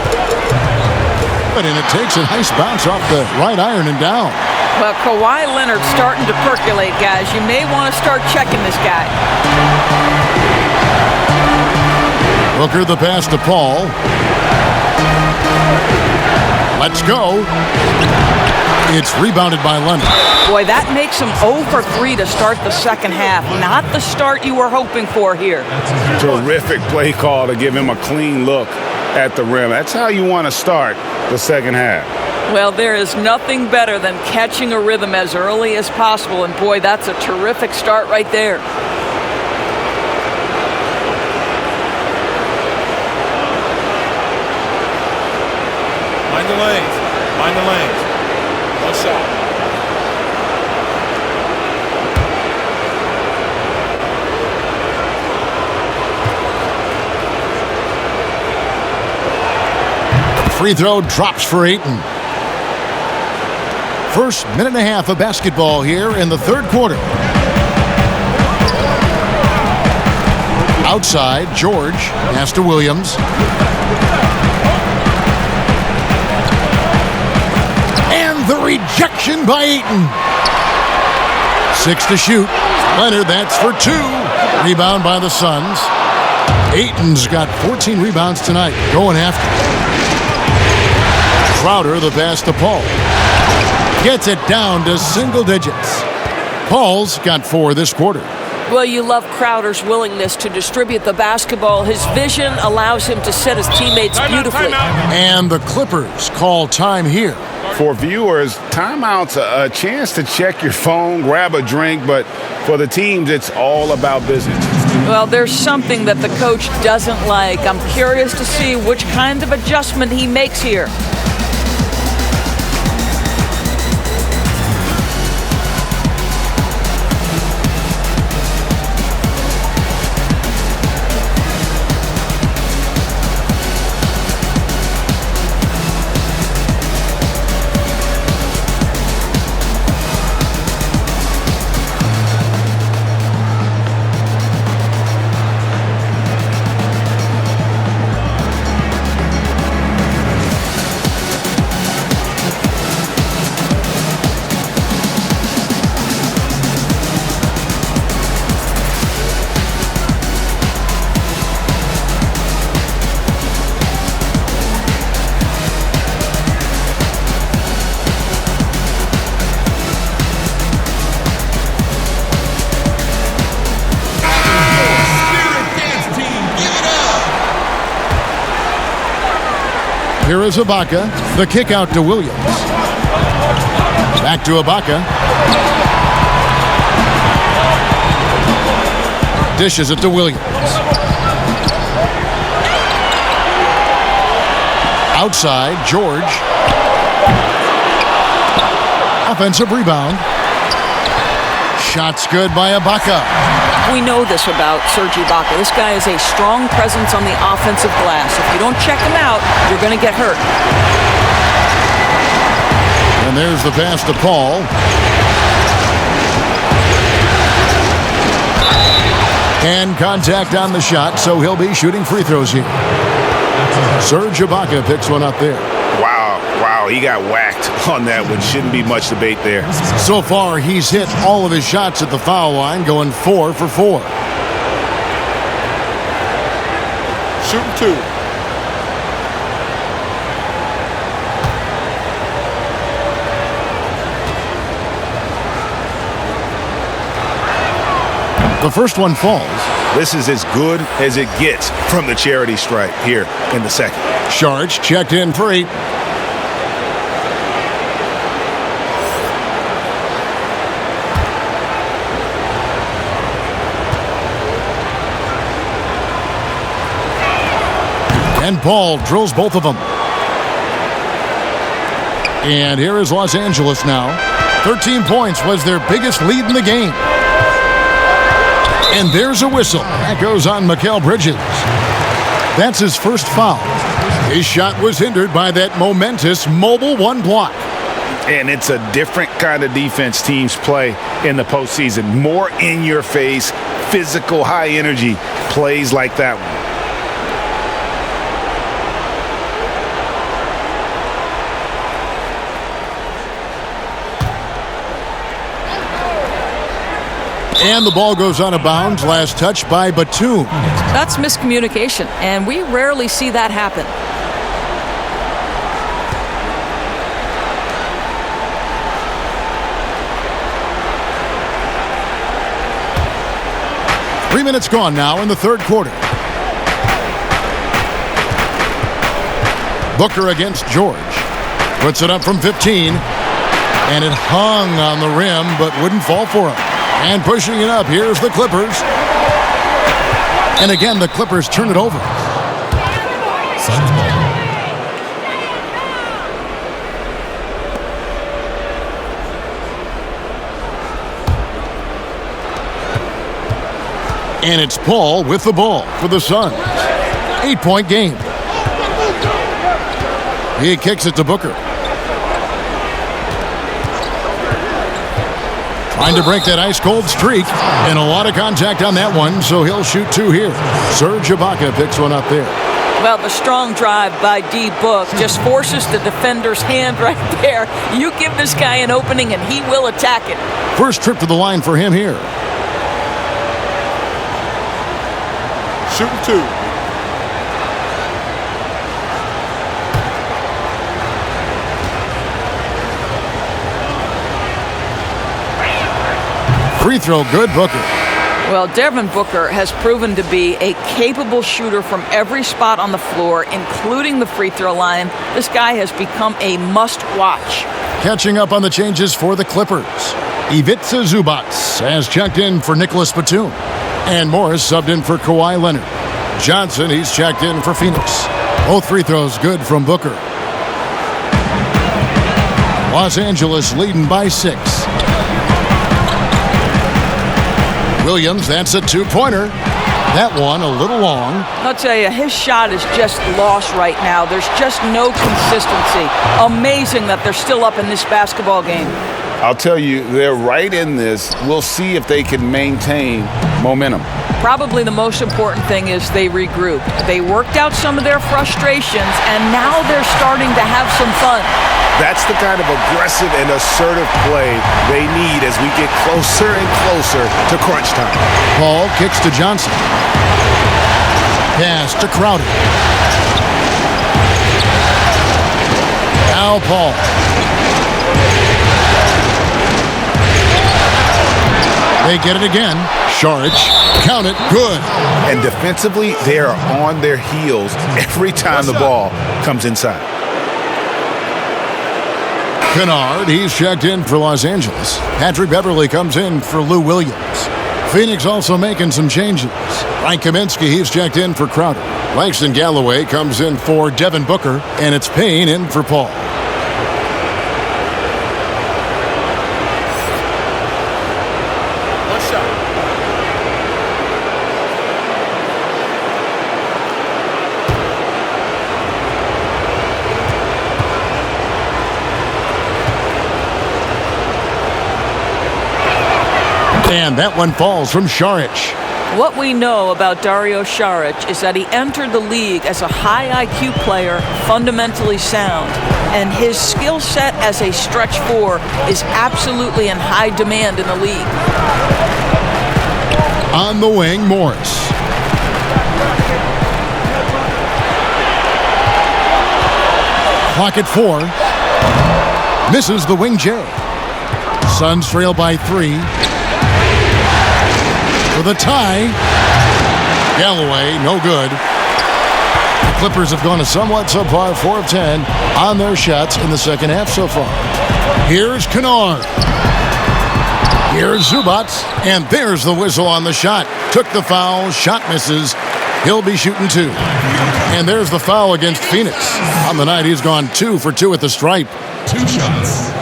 And it takes a nice bounce off the right iron and down.
Well, Kawhi Leonard starting to percolate, guys. You may want to start checking this guy.
Booker the pass to Paul. Let's go. It's rebounded by Leonard.
Boy, that makes him 0 for 3 to start the second half. Not the start you were hoping for here.
Terrific play call to give him a clean look at the rim. That's how you want to start the second half.
Well, there is nothing better than catching a rhythm as early as possible, and boy, that's a terrific start right there.
Mind the lanes. Mind the lanes. One shot.
Free throw drops for Ayton. First minute and a half of basketball here in the third quarter. Outside, George. Pass to Williams. And the rejection by Ayton. 6 to shoot. Leonard, that's for 2. Rebound by the Suns. Ayton's got 14 rebounds tonight. Going after. Crowder, the pass to Paul. Gets it down to single digits. Paul's got 4 this quarter.
Well, you love Crowder's willingness to distribute the basketball. His vision allows him to set his teammates beautifully.
And the Clippers call time here.
For viewers, timeout's a chance to check your phone, grab a drink, but for the teams, it's all about business.
Well, there's something that the coach doesn't like. I'm curious to see which kind of adjustment he makes here.
Here is Ibaka. The kick out to Williams. Back to Ibaka. Dishes it to Williams. Outside, George. Offensive rebound. Shot's good by Ibaka.
We know this about Serge Ibaka. This guy is a strong presence on the offensive glass. If you don't check him out, you're going to get hurt.
And there's the pass to Paul. And contact on the shot, so he'll be shooting free throws here. Serge Ibaka picks one up there.
Wow, he got whacked on that one. Shouldn't be much debate there.
So far, he's hit all of his shots at the foul line, going 4 for 4.
Shooting 2.
The first one falls.
This is as good as it gets from the charity stripe here in the second.
Sharge checked in for 8. And Paul drills both of them. And here is Los Angeles now. 13 points was their biggest lead in the game. And there's a whistle. That goes on Mikal Bridges. That's his first foul. His shot was hindered by that momentous mobile one block.
And it's a different kind of defense teams play in the postseason. More in your face, physical, high energy plays like that one.
And the ball goes out of bounds. Last touch by Batum.
That's miscommunication, and we rarely see that happen.
Three minutes gone now in the third quarter. Booker against George. Puts it up from 15. And it hung on the rim, but wouldn't fall for him. And pushing it up, here's the Clippers. And again, the Clippers turn it over.
Suns ball.
And it's Paul with the ball for the Suns. 8-point game. He kicks it to Booker. Trying to break that ice-cold streak, and a lot of contact on that one, so he'll shoot 2 here. Serge Ibaka picks one up there.
Well, the strong drive by D-Book just forces the defender's hand right there. You give this guy an opening, and he will attack it.
First trip to the line for him here.
Shooting 2.
Free throw good, Booker.
Well, Devin Booker has proven to be a capable shooter from every spot on the floor, including the free throw line. This guy has become a must-watch.
Catching up on the changes for the Clippers. Ivica Zubac has checked in for Nicholas Batum. And Morris subbed in for Kawhi Leonard. Johnson, he's checked in for Phoenix. Both free throws good from Booker. Los Angeles leading by 6. Williams, that's a 2-pointer. That one a little long.
I'll tell you, his shot is just lost right now. There's just no consistency. Amazing that they're still up in this basketball game.
I'll tell you, they're right in this. We'll see if they can maintain momentum.
Probably the most important thing is they regrouped. They worked out some of their frustrations, and now they're starting to have some fun.
That's the kind of aggressive and assertive play they need as we get closer and closer to crunch time.
Paul kicks to Johnson. Pass to Crowder. Now Paul. They get it again. Sharge. Count it. Good.
And defensively, they are on their heels every time the ball comes inside.
Kennard, he's checked in for Los Angeles. Patrick Beverly comes in for Lou Williams. Phoenix also making some changes. Mike Kaminsky, he's checked in for Crowder. Langston Galloway comes in for Devin Booker, and it's Payne in for Paul.
One shot.
And that one falls from Saric.
What we know about Dario Saric is that he entered the league as a high IQ player, fundamentally sound, and his skill set as a stretch four is absolutely in high demand in the league.
On the wing, Morris. Clock at 4. Misses the wing J. Suns trail by 3. For the tie. Galloway, no good. The Clippers have gone a somewhat subpar 4 of 10 on their shots in the second half so far. Here's Kennard. Here's Zubac. And there's the whistle on the shot. Took the foul. Shot misses. He'll be shooting 2. And there's the foul against Phoenix. On the night, he's gone 2 for 2 at the stripe.
2 shots.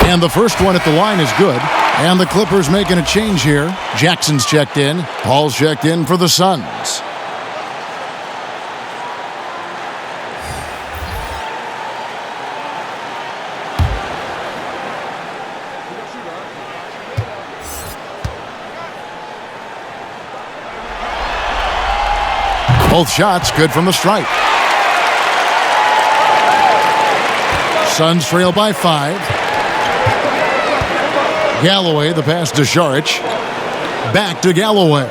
And the first one at the line is good. And the Clippers making a change here. Jackson's checked in. Paul's checked in for the Suns. Both shots good from the stripe. Suns trail by 5. Galloway, the pass to Saric. Back to Galloway.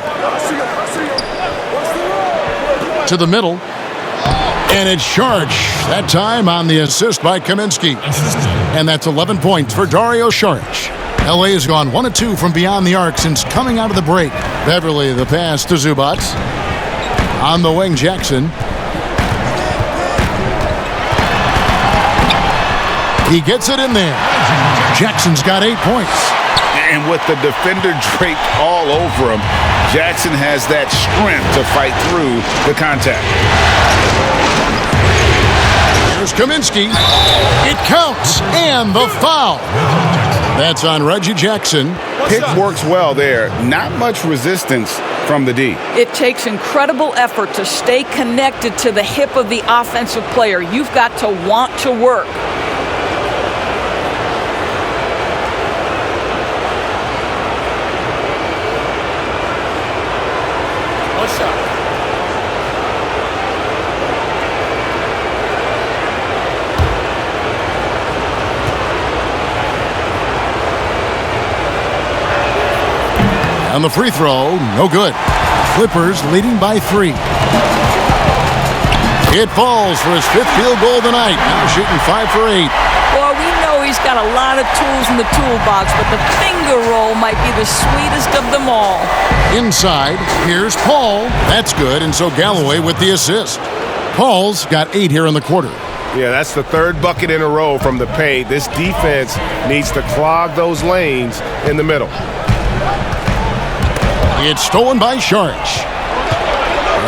To the middle. And it's Saric. That time on the assist by Kaminsky. And that's 11 points for Dario Saric. LA has gone 1 of 2 from beyond the arc since coming out of the break. Beverly, the pass to Zubac. On the wing, Jackson. He gets it in there. Jackson's got 8 points.
And with the defender draped all over him, Jackson has that strength to fight through the contact.
Here's Kaminsky. It counts. And the foul. That's on Reggie Jackson.
Pick works well there. Not much resistance from the D.
It takes incredible effort to stay connected to the hip of the offensive player. You've got to want to work.
One shot.
On the free throw, no good. Clippers leading by 3. It falls for his 5th field goal tonight. Now shooting 5 for 8.
Well, we know he's got a lot of tools in the toolbox, but the finger roll might be the sweetest of them all.
Inside, here's Paul. That's good, and so Galloway with the assist. Paul's got 8 here in the quarter.
Yeah, that's the 3rd bucket in a row from the paint. This defense needs to clog those lanes in the middle.
It's stolen by Saric.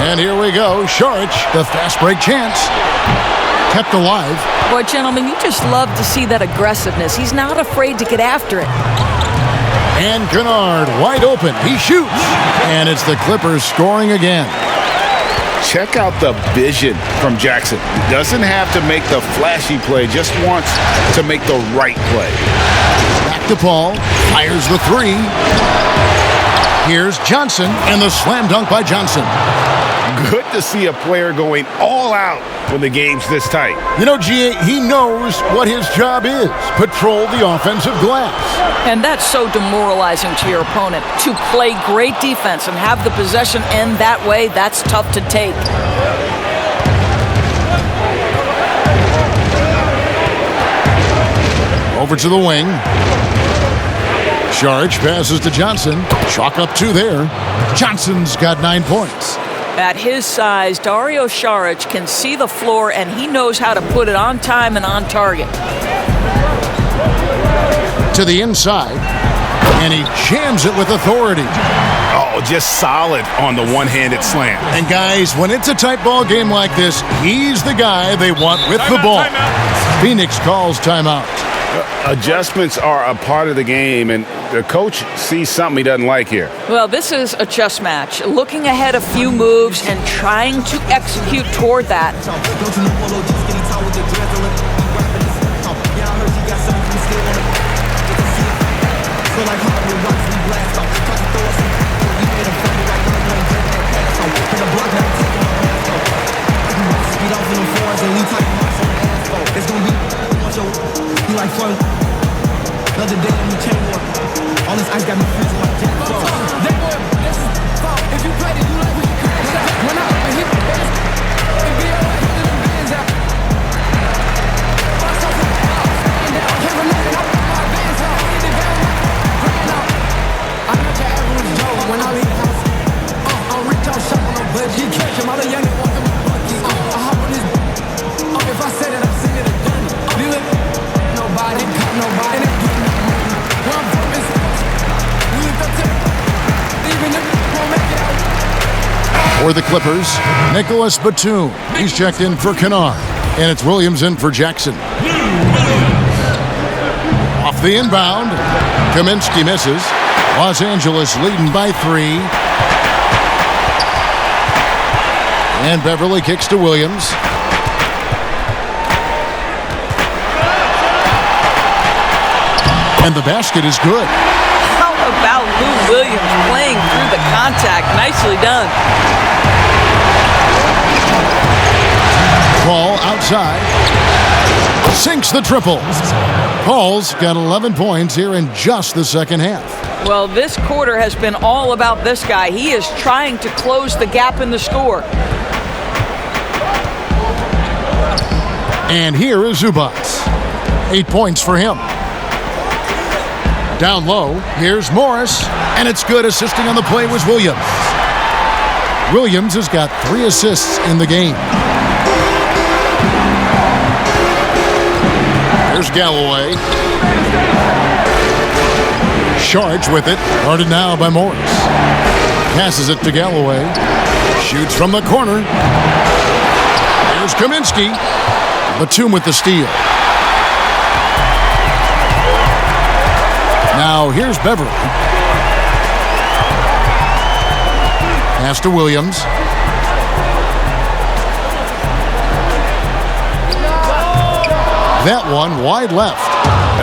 And here we go. Saric, the fast break chance. Kept alive.
Boy, gentlemen, you just love to see that aggressiveness. He's not afraid to get after it.
And Kennard wide open. He shoots. And it's the Clippers scoring again.
Check out the vision from Jackson. He doesn't have to make the flashy play, just wants to make the right play.
Back to Paul. Fires the 3. Here's Johnson, and the slam dunk by Johnson.
Good to see a player going all out when the game's this tight.
You know, G.A., he knows what his job is. Patrol the offensive glass.
And that's so demoralizing to your opponent. To play great defense and have the possession end that way, that's tough to take.
Over to the wing. Saric passes to Johnson. Chalk up 2 there. Johnson's got 9 points.
At his size, Dario Saric can see the floor, and he knows how to put it on time and on target.
To the inside, and he jams it with authority.
Oh, just solid on the one-handed slam.
And guys, when it's a tight ball game like this, he's the guy they want with the ball. Phoenix calls timeout.
Adjustments are a part of the game, and the coach sees something he doesn't like here.
Well, this is a chess match. Looking ahead a few moves and trying to execute toward that.
Another day in the chamber. All this ice got me freezing like Jack Frost. If you play it, you like we can when I hit the best. It be alright, hit the bands out. Bust off the stand down. Can't remember up my bands out. Hit it down, grand out. I'm not your average Joe when I leave the house. I'll reach out, shop on a budget. He catch him, all the young and walk in my bucket. I hop on his. If I said it, I've seen it and done it. Feel it? Nobody, cut nobody.
For the Clippers, Nicholas Batum. He's checked in for Kennard. And it's Williams in for Jackson. Off the inbound, Kaminsky misses. Los Angeles leading by 3. And Beverly kicks to Williams. And the basket is good.
How about Lou Williams playing through the contact? Nicely done.
Paul outside. Sinks the triple. Paul's got 11 points here in just the second half.
Well, this quarter has been all about this guy. He is trying to close the gap in the score.
And here is Zubac. 8 points for him. Down low, here's Morris, and it's good. Assisting on the play was Williams. Williams has got 3 assists in the game. Here's Galloway. Saric with it, guarded now by Morris. Passes it to Galloway. Shoots from the corner. Here's Kaminsky. Batum with the steal. Now here's Beverly. Pass to Williams. That one wide left.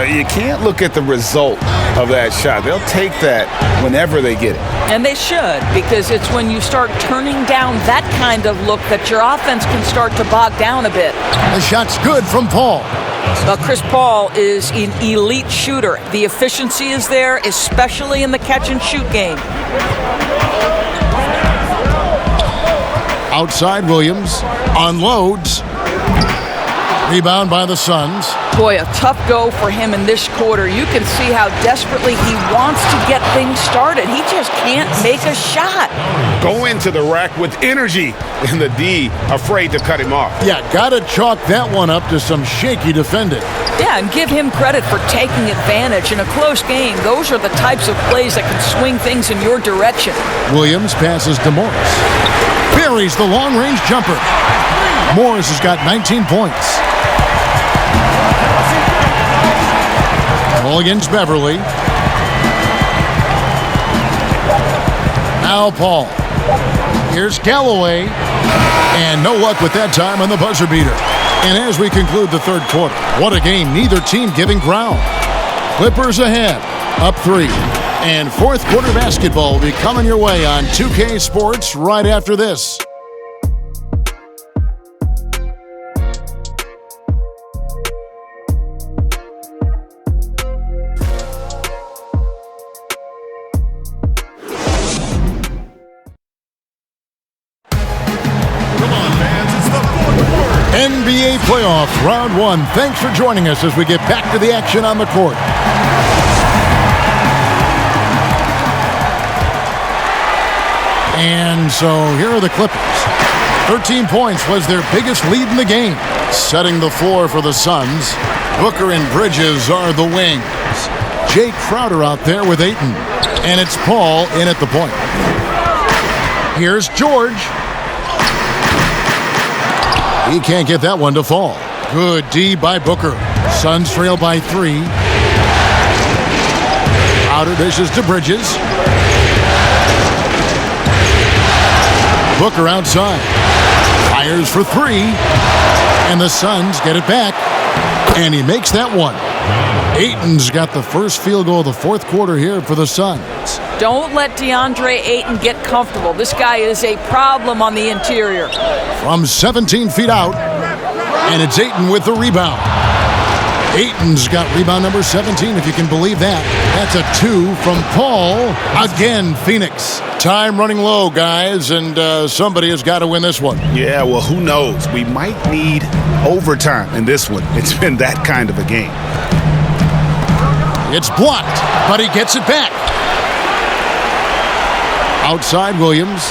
You can't look at the result of that shot. They'll take that whenever they get it.
And they should, because it's when you start turning down that kind of look that your offense can start to bog down a bit.
The shot's good from Paul.
Well, Chris Paul is an elite shooter. The efficiency is there, especially in the catch-and-shoot game.
Outside Williams. Unloads. Rebound by the Suns.
Boy, a tough go for him in this quarter. You can see how desperately he wants to get things started. He just can't make a shot.
Go into the rack with energy, and the D afraid to cut him off.
Yeah, gotta chalk that one up to some shaky defending.
Yeah, and give him credit for taking advantage. In a close game, those are the types of plays that can swing things in your direction.
Williams passes to Morris. Buries the long-range jumper. Morris has got 19 points. Ball against Beverly. Now Paul. Here's Galloway. And no luck with that time on the buzzer beater. And as we conclude the third quarter, what a game, neither team giving ground. Clippers ahead, up 3. And fourth quarter basketball will be coming your way on 2K Sports right after this. NBA playoff off round one. Thanks for joining us as we get back to the action on the court. And so here are the Clippers. 13 points was their biggest lead in the game. Setting the floor for the Suns, Booker and Bridges are the wings. Jay Crowder out there with Ayton. And it's Paul in at the point. Here's George. He can't get that one to fall. Good D by Booker. Suns trail by 3. Outer dishes to Bridges. Booker outside. Fires for 3. And the Suns get it back. And he makes that one. Ayton's got the first field goal of the fourth quarter here for the Suns.
Don't let DeAndre Ayton get comfortable. This guy is a problem on the interior.
From 17 feet out. And it's Ayton with the rebound. Ayton's got rebound number 17, if you can believe that. That's a 2 from Paul. Again, Phoenix. Time running low, guys, and somebody has got to win this one.
Yeah, well, who knows? We might need overtime in this one. It's been that kind of a game.
It's blocked, but he gets it back. Outside Williams.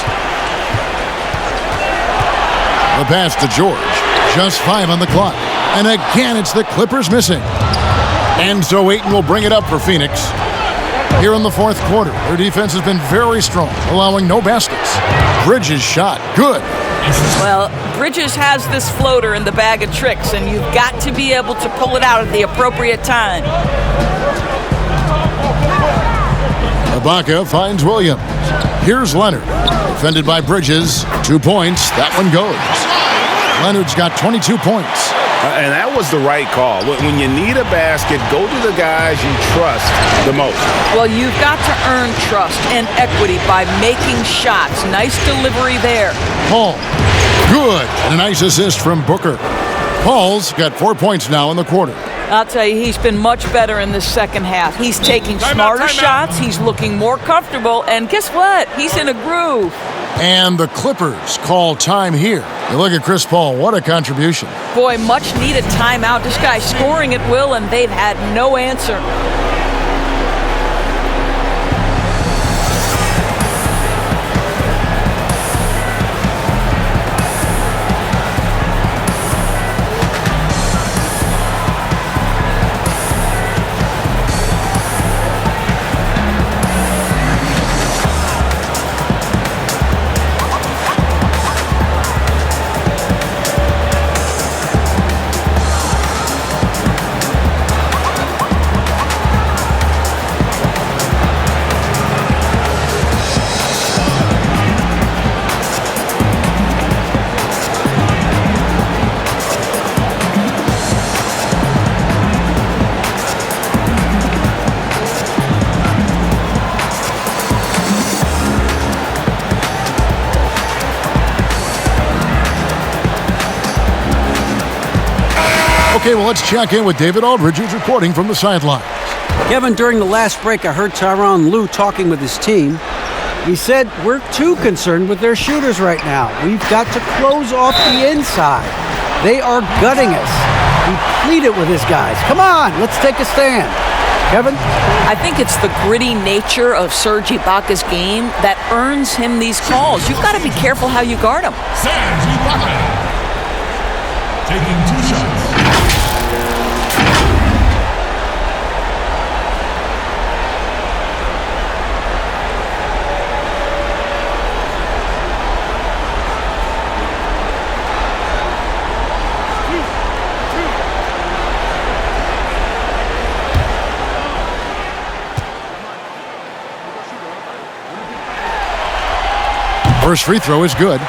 The pass to George. Just 5 on the clock. And again, it's the Clippers missing. And so Ayton will bring it up for Phoenix. Here in the fourth quarter, their defense has been very strong, allowing no baskets. Bridges shot. Good.
Well, Bridges has this floater in the bag of tricks, and you've got to be able to pull it out at the appropriate time.
Ibaka finds Williams. Here's Leonard. Defended by Bridges. 2 points. That one goes. Leonard's got 22 points.
And that was the right call. When you need a basket, go to the guys you trust the most.
Well, you've got to earn trust and equity by making shots. Nice delivery there.
Paul. Good. And a nice assist from Booker. Paul's got 4 points now in the quarter.
I'll tell you, he's been much better in the second half. He's taking smarter shots. He's looking more comfortable. And guess what? He's in a groove.
And the Clippers call time here. You look at Chris Paul, what a contribution.
Boy, much needed timeout. This guy's scoring at will, and they've had no answer.
Okay, well, let's check in with David Aldridge, who's reporting from the sidelines.
Kevin, during the last break, I heard Tyronn Lue talking with his team. He said, we're too concerned with their shooters right now. We've got to close off the inside. They are gutting us. He pleaded with his guys. Come on, let's take a stand. Kevin?
I think it's the gritty nature of Serge Ibaka's game that earns him these calls. You've got to be careful how you guard him.
Serge Ibaka taking 2 shots.
First free throw is good.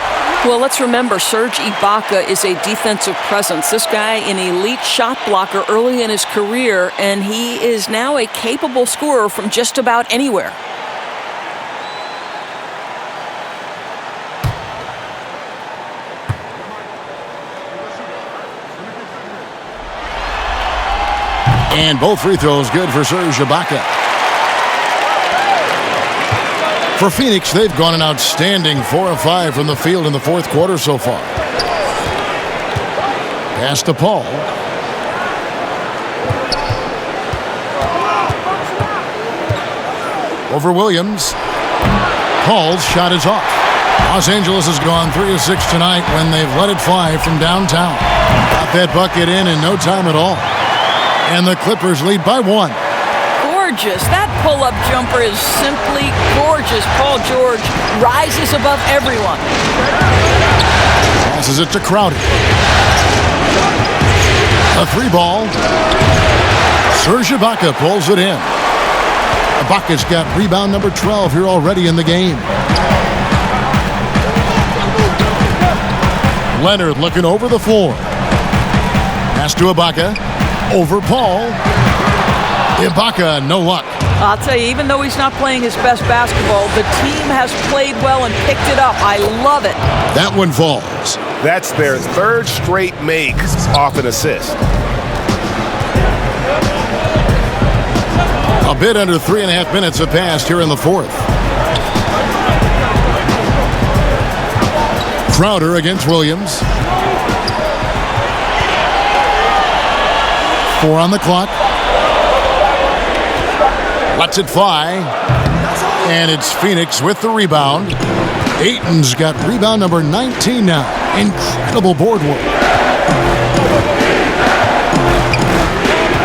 Well, let's remember, Serge Ibaka is a defensive presence. This guy, an elite shot blocker early in his career, and he is now a capable scorer from just about anywhere.
And both free throws good for Serge Ibaka. For Phoenix, they've gone an outstanding 4 of 5 from the field in the fourth quarter so far. Pass to Paul. Over Williams. Paul's shot is off. Los Angeles has gone 3 of 6 tonight when they've let it fly from downtown. Got that bucket in no time at all. And the Clippers lead by 1.
Gorgeous. That pull-up jumper is simply gorgeous. Paul George rises above everyone.
Passes it to Crowder. A 3-ball. Serge Ibaka pulls it in. Ibaka's got rebound number 12 here already in the game. Leonard looking over the floor. Pass to Ibaka. Over Paul. Ibaka, no luck.
I'll tell you, even though he's not playing his best basketball, the team has played well and picked it up. I love it.
That one falls.
That's their third straight make off an assist.
A bit under 3.5 minutes have passed here in the fourth. Crowder against Williams. 4 on the clock. Lets it fly. And it's Phoenix with the rebound. Ayton's got rebound number 19 now. Incredible board work.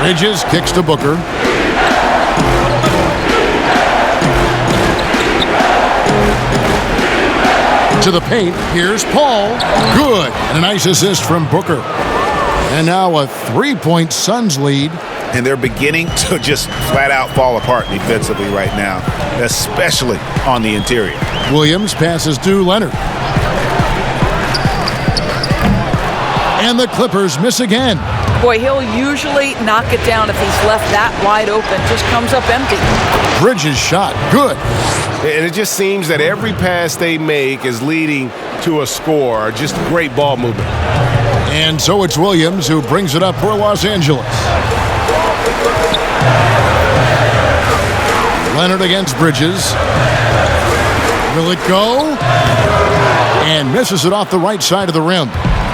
Bridges kicks to Booker. To the paint. Here's Paul. Good. And a nice assist from Booker. And now a 3-point Suns lead.
And they're beginning to just flat out fall apart defensively right now, especially on the interior.
Williams passes to Leonard. And the Clippers miss again.
Boy, he'll usually knock it down if he's left that wide open. Just comes up empty.
Bridges shot. Good.
And it just seems that every pass they make is leading to a score. Just great ball movement.
And so it's Williams who brings it up for Los Angeles. Leonard against Bridges. Will it go? And misses it off the right side of the rim.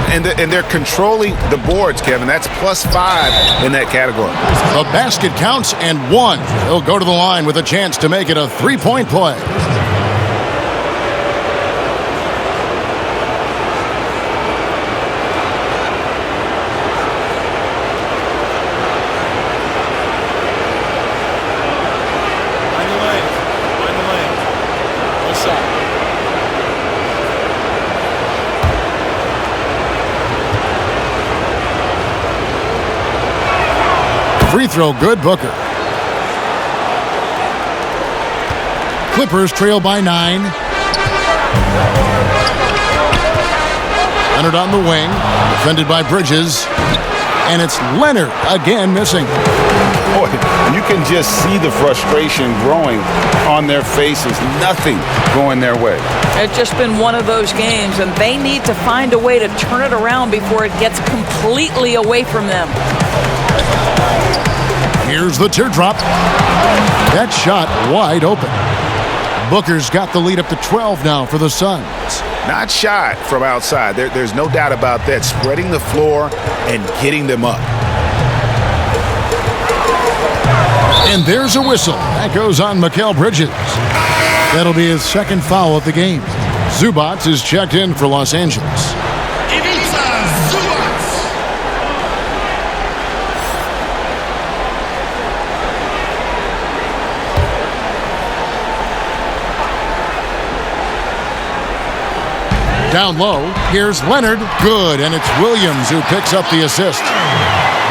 And they're controlling the boards, Kevin. That's +5 in that category.
The basket counts and 1. He'll go to the line with a chance to make it a 3-point play. Free throw, good. Booker. Clippers trail by 9. Leonard on the wing, defended by Bridges. And it's Leonard again missing.
Boy, you can just see the frustration growing on their faces. Nothing going their way.
It's just been one of those games, and they need to find a way to turn it around before it gets completely away from them.
Here's the teardrop. That shot wide open. Booker's got the lead up to 12 now for the Suns.
Not shot from outside. There's no doubt about that. Spreading the floor and getting them up.
And there's a whistle. That goes on Mikal Bridges. That'll be his second foul of the game. Zubac is checked in for Los Angeles. Down low, here's Leonard. Good, and it's Williams who picks up the assist.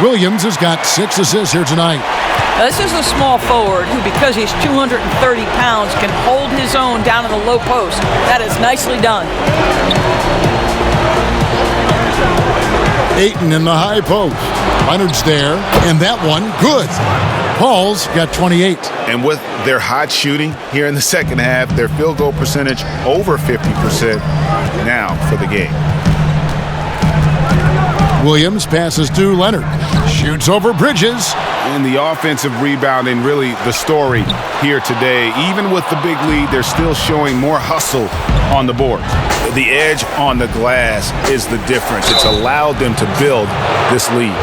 Williams has got 6 assists here tonight.
Now, this is a small forward who, because he's 230 pounds, can hold his own down in the low post. That is nicely done.
Ayton in the high post. Leonard's there, and that one, good. Paul's got 28.
And with their hot shooting here in the second half, their field goal percentage over 50% now for the game.
Williams passes to Leonard. Shoots over Bridges.
And the offensive rebounding, really the story here today. Even with the big lead, they're still showing more hustle on the board. The edge on the glass is the difference. It's allowed them to build this lead.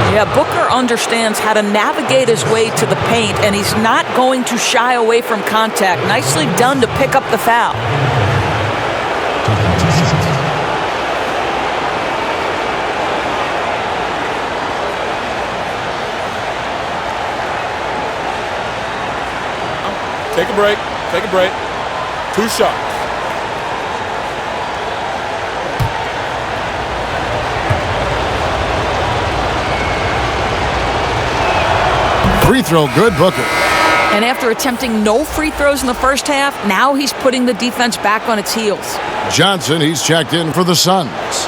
Yeah, Booker understands how to navigate his way to the paint, and he's not going to shy away from contact. Nicely done to pick up the foul.
Take a break. Take a break. 2 shots.
Free throw good, Booker.
And after attempting no free throws in the first half, now he's putting the defense back on its heels.
Johnson, he's checked in for the Suns.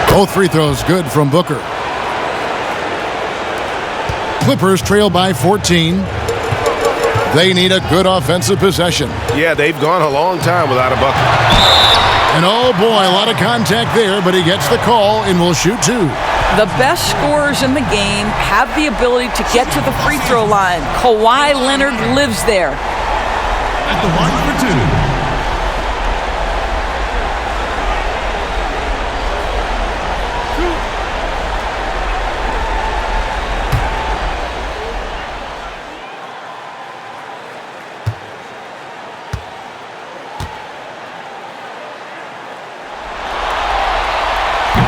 Both free throws good from Booker. Clippers trail by 14. They need a good offensive possession.
Yeah, they've gone a long time without a bucket.
And oh boy, a lot of contact there, but he gets the call and will shoot 2.
The best scorers in the game have the ability to get to the free throw line. Kawhi Leonard lives there.
At the line for 2.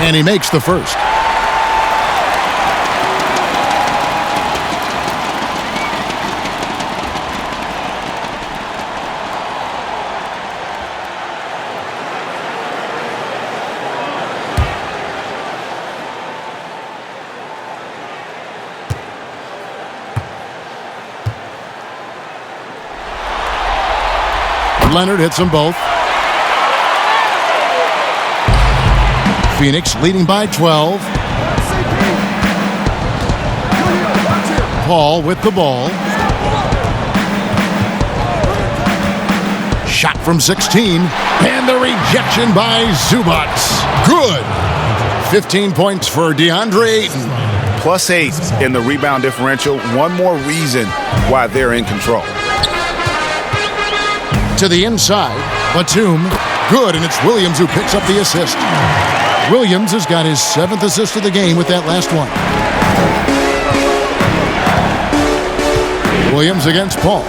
And he makes the first. Leonard hits them both. Phoenix leading by 12. Paul with the ball. Shot from 16. And the rejection by Zubac. Good. 15 points for DeAndre Ayton.
+8 in the rebound differential. One more reason why they're in control.
To the inside. Batum. Good, and it's Williams who picks up the assist. Williams has got his 7th assist of the game with that last one. Williams against Paul.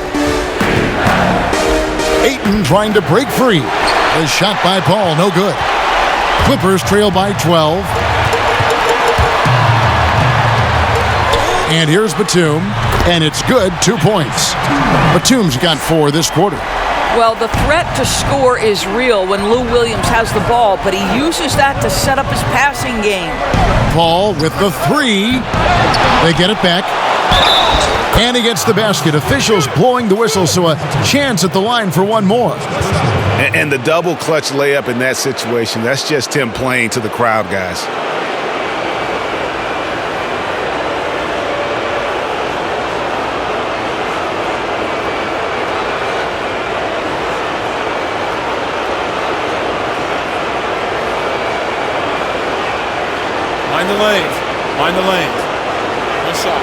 Ayton trying to break free. A shot by Paul, no good. Clippers trail by 12. And here's Batum, and it's good, 2 points. Batum's got 4 this quarter.
Well, the threat to score is real when Lou Williams has the ball, but he uses that to set up his passing game.
Paul with the 3. They get it back. And he gets the basket. Officials blowing the whistle, so a chance at the line for one more.
And the double clutch layup in that situation, that's just him playing to the crowd, guys.
Mind the lanes. Mind the lanes. Good shot.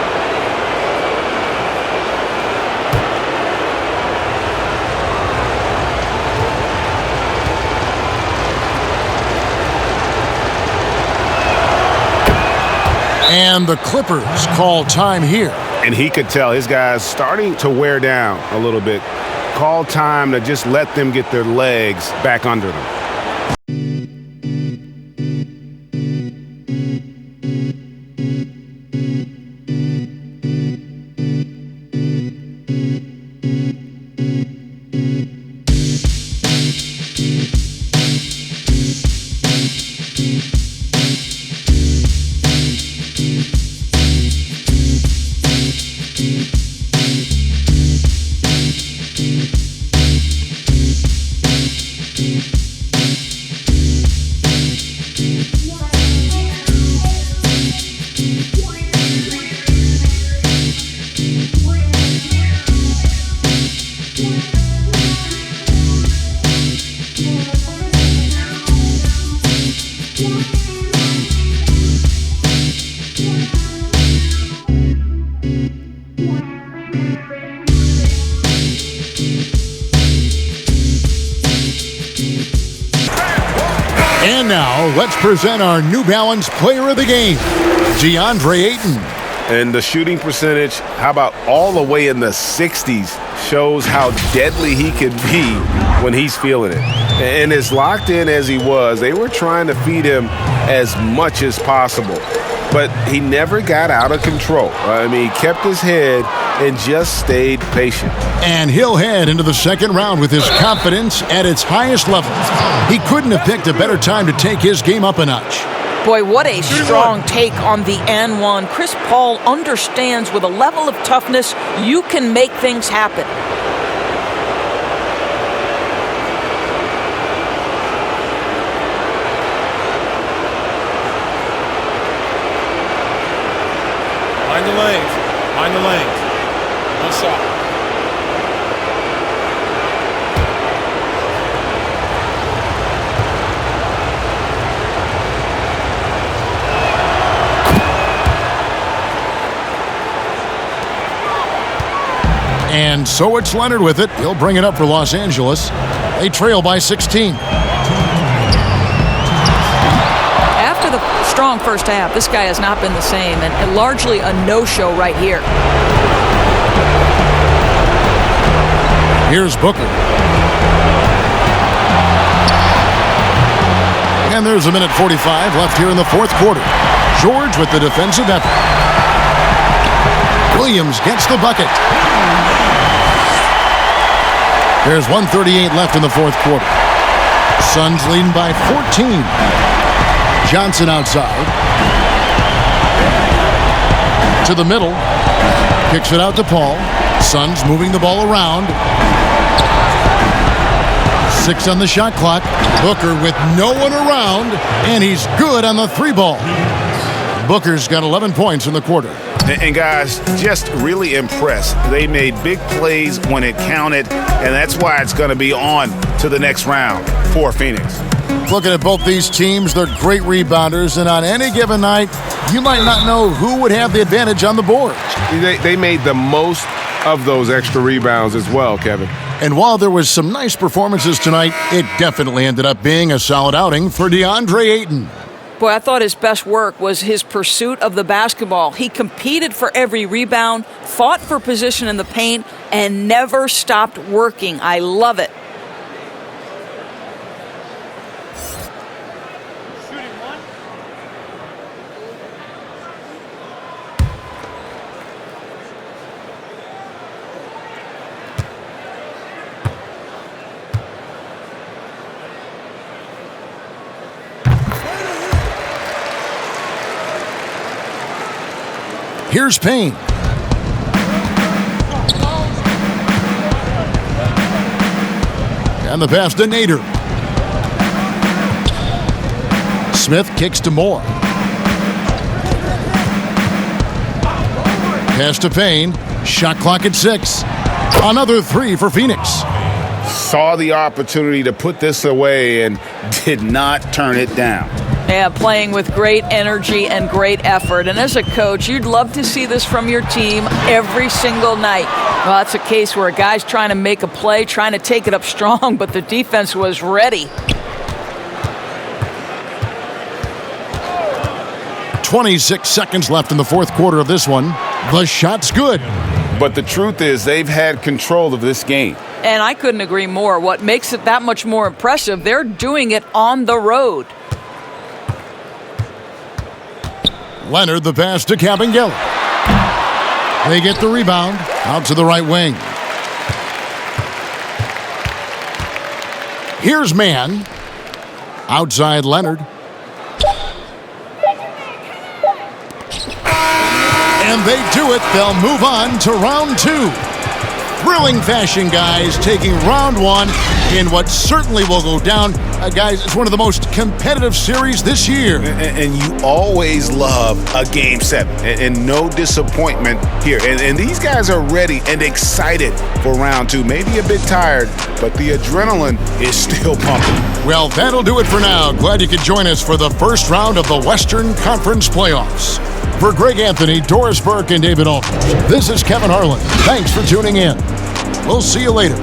And the Clippers call time here.
And he could tell his guys starting to wear down a little bit. Call time to just let them get their legs back under them.
And now, let's present our New Balance Player of the Game, DeAndre Ayton.
And the shooting percentage, how about all the way in the 60s, shows how deadly he can be when he's feeling it. And as locked in as he was, they were trying to feed him as much as possible. But he never got out of control. I mean, he kept his head and just stayed patient.
And he'll head into the second round with his confidence at its highest level. He couldn't have picked a better time to take his game up a notch.
Boy, what a strong take on the N1. Chris Paul understands with a level of toughness, you can make things happen.
Mind the lanes. Mind the lanes. No shot.
And so it's Leonard with it. He'll bring it up for Los Angeles. They trail by 16.
After the strong first half, this guy has not been the same, and largely a no-show right here.
Here's Booker. And there's a minute 45 left here in the fourth quarter. George with the defensive effort. Williams gets the bucket. There's 1:38 left in the fourth quarter. Suns leading by 14. Johnson outside. To the middle. Kicks it out to Paul. Suns moving the ball around. 6 on the shot clock. Booker with no one around, and he's good on the three ball. Booker's got 11 points in the quarter.
And guys, just really impressed. They made big plays when it counted, and that's why it's going to be on to the next round for Phoenix.
Looking at both these teams, they're great rebounders, and on any given night, you might not know who would have the advantage on the boards.
They made the most of those extra rebounds as well, Kevin.
And while there was some nice performances tonight, it definitely ended up being a solid outing for DeAndre Ayton.
Boy, I thought his best work was his pursuit of the basketball. He competed for every rebound, fought for position in the paint, and never stopped working. I love it.
Here's Payne. And the pass to Nader. Smith kicks to Moore. Pass to Payne. Shot clock at 6. Another 3 for Phoenix.
Saw the opportunity to put this away and did not turn it down.
Yeah, playing with great energy and great effort. And as a coach, you'd love to see this from your team every single night. Well, that's a case where a guy's trying to make a play, trying to take it up strong, but the defense was ready.
26 seconds left in the fourth quarter of this one. The shot's good.
But the truth is, they've had control of this game.
And I couldn't agree more. What makes it that much more impressive, they're doing it on the road.
Leonard, the pass to Kabengele. They get the rebound out to the right wing. Here's Mann. Outside Leonard. And they do it. They'll move on to round 2. Thrilling fashion, guys, taking round 1 in what certainly will go down. Guys, it's one of the most competitive series this year.
And you always love a Game 7, and no disappointment here. And these guys are ready and excited for round 2. Maybe a bit tired, but the adrenaline is still pumping.
Well, that'll do it for now. Glad you could join us for the first round of the Western Conference Playoffs. For Greg Anthony, Doris Burke, and David Aldridge, this is Kevin Harlan. Thanks for tuning in. We'll see you later.